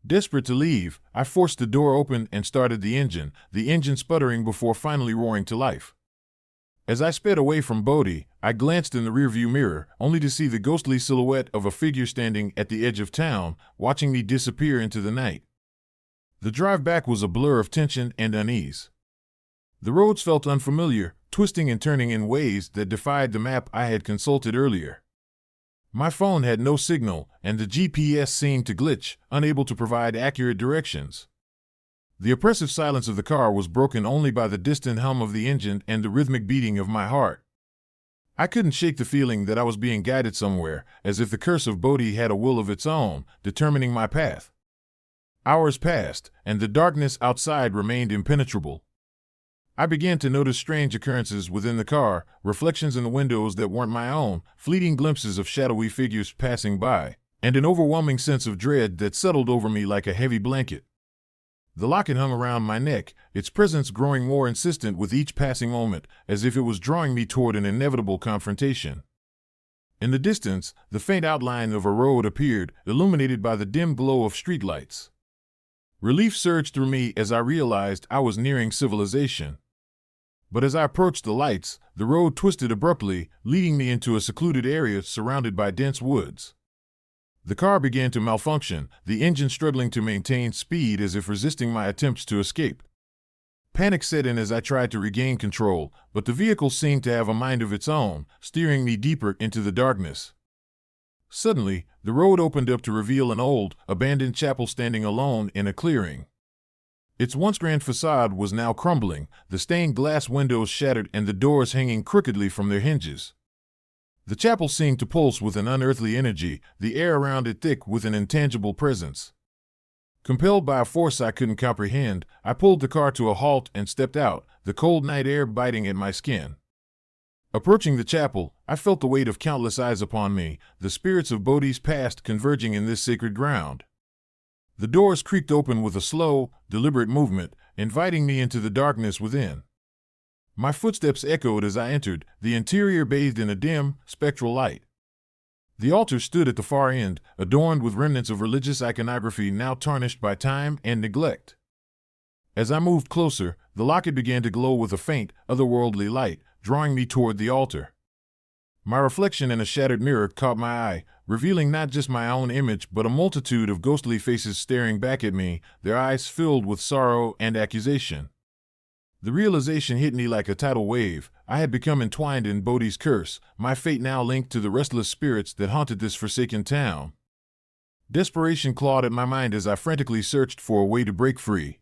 Desperate to leave, I forced the door open and started the engine sputtering before finally roaring to life. As I sped away from Bodie, I glanced in the rearview mirror, only to see the ghostly silhouette of a figure standing at the edge of town, watching me disappear into the night. The drive back was a blur of tension and unease. The roads felt unfamiliar, twisting and turning in ways that defied the map I had consulted earlier. My phone had no signal, and the GPS seemed to glitch, unable to provide accurate directions. The oppressive silence of the car was broken only by the distant hum of the engine and the rhythmic beating of my heart. I couldn't shake the feeling that I was being guided somewhere, as if the curse of Bodie had a will of its own, determining my path. Hours passed, and the darkness outside remained impenetrable. I began to notice strange occurrences within the car, reflections in the windows that weren't my own, fleeting glimpses of shadowy figures passing by, and an overwhelming sense of dread that settled over me like a heavy blanket. The locket hung around my neck, its presence growing more insistent with each passing moment, as if it was drawing me toward an inevitable confrontation. In the distance, the faint outline of a road appeared, illuminated by the dim glow of streetlights. Relief surged through me as I realized I was nearing civilization. But as I approached the lights, the road twisted abruptly, leading me into a secluded area surrounded by dense woods. The car began to malfunction, the engine struggling to maintain speed as if resisting my attempts to escape. Panic set in as I tried to regain control, but the vehicle seemed to have a mind of its own, steering me deeper into the darkness. Suddenly, the road opened up to reveal an old, abandoned chapel standing alone in a clearing. Its once grand facade was now crumbling, the stained glass windows shattered and the doors hanging crookedly from their hinges. The chapel seemed to pulse with an unearthly energy, the air around it thick with an intangible presence. Compelled by a force I couldn't comprehend, I pulled the car to a halt and stepped out, the cold night air biting at my skin. Approaching the chapel, I felt the weight of countless eyes upon me, the spirits of Bodhi's past converging in this sacred ground. The doors creaked open with a slow, deliberate movement, inviting me into the darkness within. My footsteps echoed as I entered, the interior bathed in a dim, spectral light. The altar stood at the far end, adorned with remnants of religious iconography now tarnished by time and neglect. As I moved closer, the locket began to glow with a faint, otherworldly light, drawing me toward the altar. My reflection in a shattered mirror caught my eye, revealing not just my own image but a multitude of ghostly faces staring back at me, their eyes filled with sorrow and accusation. The realization hit me like a tidal wave. I had become entwined in Bodhi's curse, my fate now linked to the restless spirits that haunted this forsaken town. Desperation clawed at my mind as I frantically searched for a way to break free.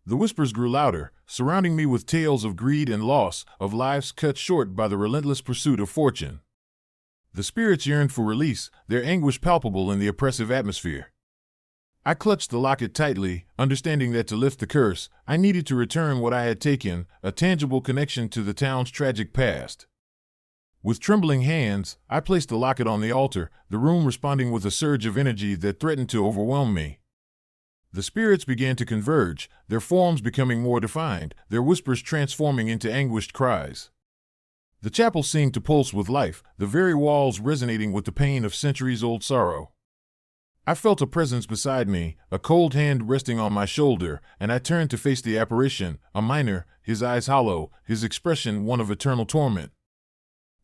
The whispers grew louder, surrounding me with tales of greed and loss, of lives cut short by the relentless pursuit of fortune. The spirits yearned for release, their anguish palpable in the oppressive atmosphere. I clutched the locket tightly, understanding that to lift the curse, I needed to return what I had taken, a tangible connection to the town's tragic past. With trembling hands, I placed the locket on the altar, the room responding with a surge of energy that threatened to overwhelm me. The spirits began to converge, their forms becoming more defined, their whispers transforming into anguished cries. The chapel seemed to pulse with life, the very walls resonating with the pain of centuries-old sorrow. I felt a presence beside me, a cold hand resting on my shoulder, and I turned to face the apparition, a miner, his eyes hollow, his expression one of eternal torment.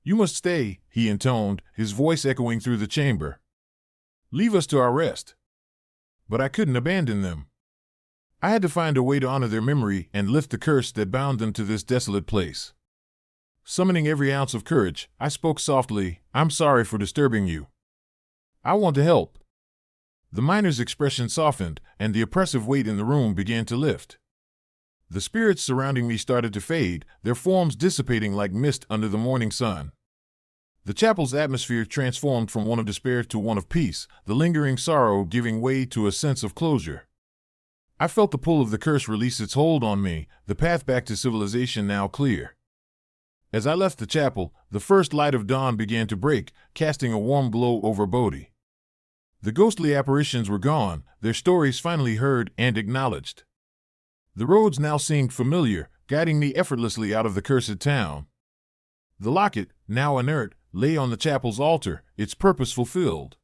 "You must stay," he intoned, his voice echoing through the chamber. "Leave us to our rest." But I couldn't abandon them. I had to find a way to honor their memory and lift the curse that bound them to this desolate place. Summoning every ounce of courage, I spoke softly, "I'm sorry for disturbing you. I want to help." The miner's expression softened, and the oppressive weight in the room began to lift. The spirits surrounding me started to fade, their forms dissipating like mist under the morning sun. The chapel's atmosphere transformed from one of despair to one of peace, the lingering sorrow giving way to a sense of closure. I felt the pull of the curse release its hold on me, the path back to civilization now clear. As I left the chapel, the first light of dawn began to break, casting a warm glow over Bodhi. The ghostly apparitions were gone, their stories finally heard and acknowledged. The roads now seemed familiar, guiding me effortlessly out of the cursed town. The locket, now inert, lay on the chapel's altar, its purpose fulfilled.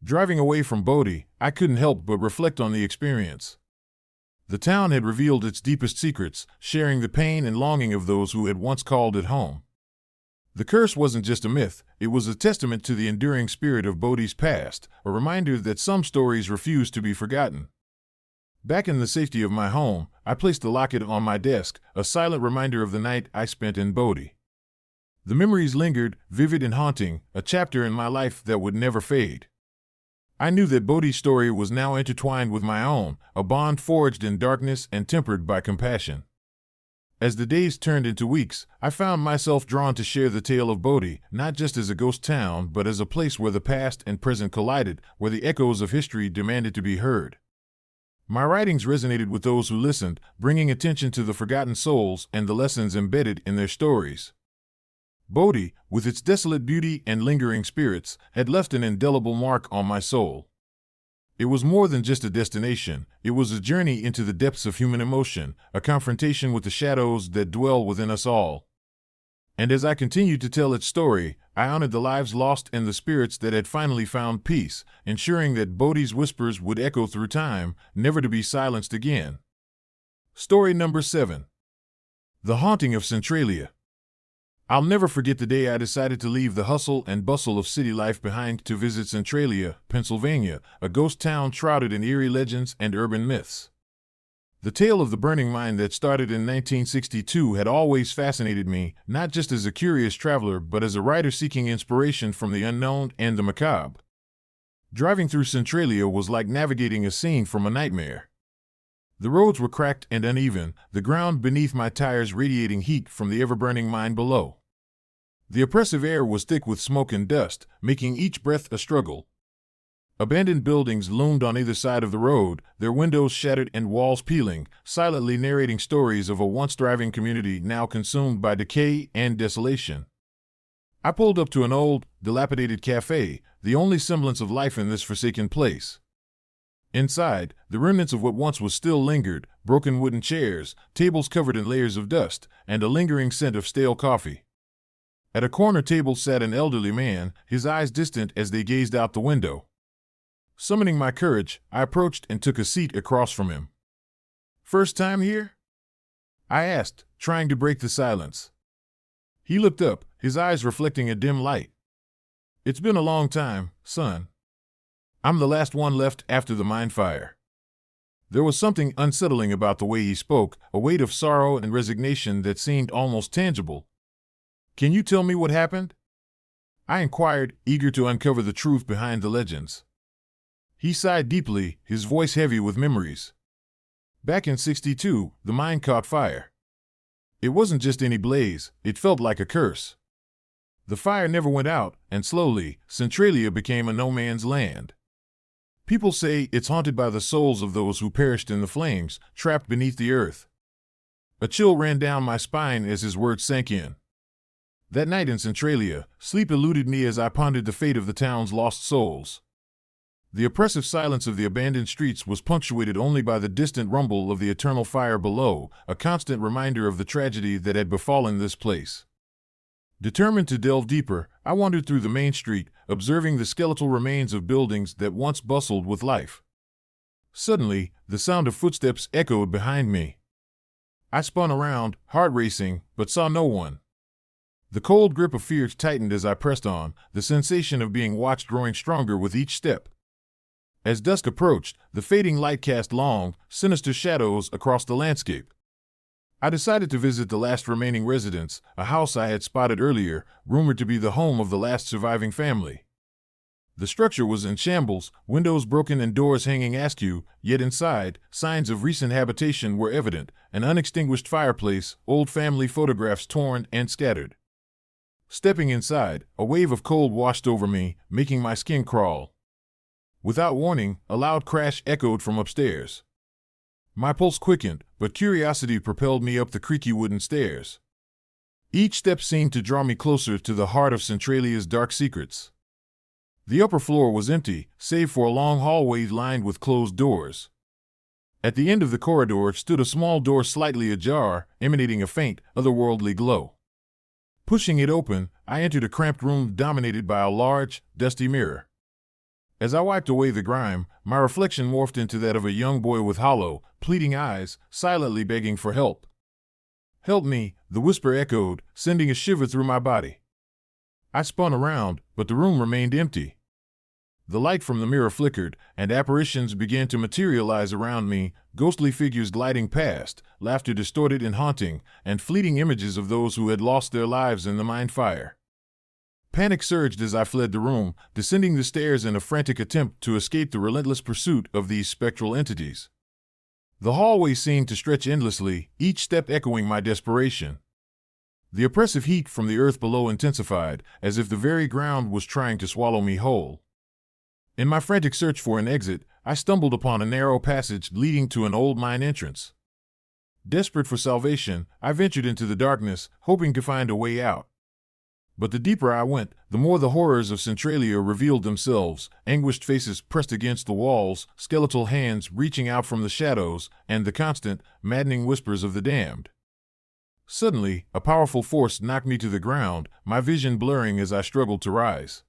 Driving away from Bodhi, I couldn't help but reflect on the experience. The town had revealed its deepest secrets, sharing the pain and longing of those who had once called it home. The curse wasn't just a myth, it was a testament to the enduring spirit of Bodhi's past, a reminder that some stories refuse to be forgotten. Back in the safety of my home, I placed the locket on my desk, a silent reminder of the night I spent in Bodhi. The memories lingered, vivid and haunting, a chapter in my life that would never fade. I knew that Bodhi's story was now intertwined with my own, a bond forged in darkness and tempered by compassion. As the days turned into weeks, I found myself drawn to share the tale of Bodhi, not just as a ghost town, but as a place where the past and present collided, where the echoes of history demanded to be heard. My writings resonated with those who listened, bringing attention to the forgotten souls and the lessons embedded in their stories. Bodhi, with its desolate beauty and lingering spirits, had left an indelible mark on my soul. It was more than just a destination, it was a journey into the depths of human emotion, a confrontation with the shadows that dwell within us all. And as I continued to tell its story, I honored the lives lost and the spirits that had finally found peace, ensuring that Bodhi's whispers would echo through time, never to be silenced again. Story number 7. The Haunting of Centralia. I'll never forget the day I decided to leave the hustle and bustle of city life behind to visit Centralia, Pennsylvania, a ghost town shrouded in eerie legends and urban myths. The tale of the burning mine that started in 1962 had always fascinated me, not just as a curious traveler but as a writer seeking inspiration from the unknown and the macabre. Driving through Centralia was like navigating a scene from a nightmare. The roads were cracked and uneven, the ground beneath my tires radiating heat from the ever-burning mine below. The oppressive air was thick with smoke and dust, making each breath a struggle. Abandoned buildings loomed on either side of the road, their windows shattered and walls peeling, silently narrating stories of a once thriving community now consumed by decay and desolation. I pulled up to an old, dilapidated cafe, the only semblance of life in this forsaken place. Inside, the remnants of what once was still lingered, broken wooden chairs, tables covered in layers of dust, and a lingering scent of stale coffee. At a corner table sat an elderly man, his eyes distant as they gazed out the window. Summoning my courage, I approached and took a seat across from him. "First time here?" I asked, trying to break the silence. He looked up, his eyes reflecting a dim light. "It's been a long time, son. I'm the last one left after the mine fire." There was something unsettling about the way he spoke, a weight of sorrow and resignation that seemed almost tangible. "Can you tell me what happened?" I inquired, eager to uncover the truth behind the legends. He sighed deeply, his voice heavy with memories. "Back in '62, the mine caught fire. It wasn't just any blaze, it felt like a curse. The fire never went out, and slowly, Centralia became a no man's land. People say it's haunted by the souls of those who perished in the flames, trapped beneath the earth." A chill ran down my spine as his words sank in. That night in Centralia, sleep eluded me as I pondered the fate of the town's lost souls. The oppressive silence of the abandoned streets was punctuated only by the distant rumble of the eternal fire below, a constant reminder of the tragedy that had befallen this place. Determined to delve deeper, I wandered through the main street, observing the skeletal remains of buildings that once bustled with life. Suddenly, the sound of footsteps echoed behind me. I spun around, heart racing, but saw no one. The cold grip of fear tightened as I pressed on, the sensation of being watched growing stronger with each step. As dusk approached, the fading light cast long, sinister shadows across the landscape. I decided to visit the last remaining residence, a house I had spotted earlier, rumored to be the home of the last surviving family. The structure was in shambles, windows broken and doors hanging askew, yet inside, signs of recent habitation were evident, an unextinguished fireplace, old family photographs torn and scattered. Stepping inside, a wave of cold washed over me, making my skin crawl. Without warning, a loud crash echoed from upstairs. My pulse quickened, but curiosity propelled me up the creaky wooden stairs. Each step seemed to draw me closer to the heart of Centralia's dark secrets. The upper floor was empty, save for a long hallway lined with closed doors. At the end of the corridor stood a small door slightly ajar, emanating a faint, otherworldly glow. Pushing it open, I entered a cramped room dominated by a large, dusty mirror. As I wiped away the grime, my reflection morphed into that of a young boy with hollow, pleading eyes, silently begging for help. "Help me," the whisper echoed, sending a shiver through my body. I spun around, but the room remained empty. The light from the mirror flickered, and apparitions began to materialize around me, ghostly figures gliding past, laughter distorted and haunting, and fleeting images of those who had lost their lives in the mine fire. Panic surged as I fled the room, descending the stairs in a frantic attempt to escape the relentless pursuit of these spectral entities. The hallway seemed to stretch endlessly, each step echoing my desperation. The oppressive heat from the earth below intensified, as if the very ground was trying to swallow me whole. In my frantic search for an exit, I stumbled upon a narrow passage leading to an old mine entrance. Desperate for salvation, I ventured into the darkness, hoping to find a way out. But the deeper I went, the more the horrors of Centralia revealed themselves, anguished faces pressed against the walls, skeletal hands reaching out from the shadows, and the constant, maddening whispers of the damned. Suddenly, a powerful force knocked me to the ground, my vision blurring as I struggled to rise.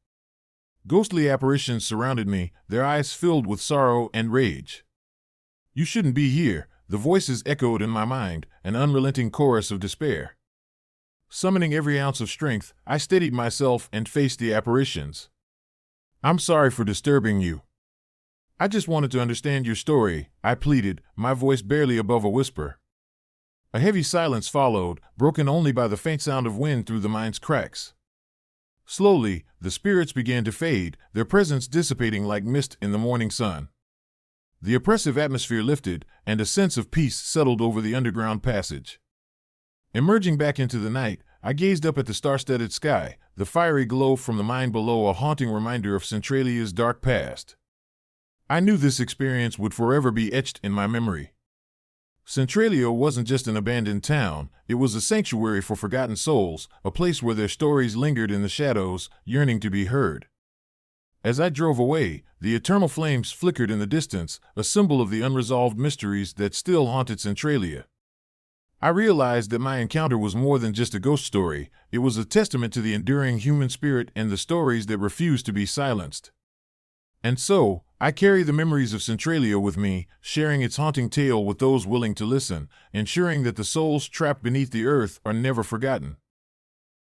Ghostly apparitions surrounded me, their eyes filled with sorrow and rage. "You shouldn't be here," the voices echoed in my mind, an unrelenting chorus of despair. Summoning every ounce of strength, I steadied myself and faced the apparitions. "I'm sorry for disturbing you." I just wanted to understand your story, I pleaded, my voice barely above a whisper. A heavy silence followed, broken only by the faint sound of wind through the mine's cracks. Slowly, the spirits began to fade, their presence dissipating like mist in the morning sun. The oppressive atmosphere lifted, and a sense of peace settled over the underground passage. Emerging back into the night, I gazed up at the star-studded sky, the fiery glow from the mine below a haunting reminder of Centralia's dark past. I knew this experience would forever be etched in my memory. Centralia wasn't just an abandoned town, it was a sanctuary for forgotten souls, a place where their stories lingered in the shadows, yearning to be heard. As I drove away, the eternal flames flickered in the distance, a symbol of the unresolved mysteries that still haunted Centralia. I realized that my encounter was more than just a ghost story, it was a testament to the enduring human spirit and the stories that refused to be silenced. And so, I carry the memories of Centralia with me, sharing its haunting tale with those willing to listen, ensuring that the souls trapped beneath the earth are never forgotten.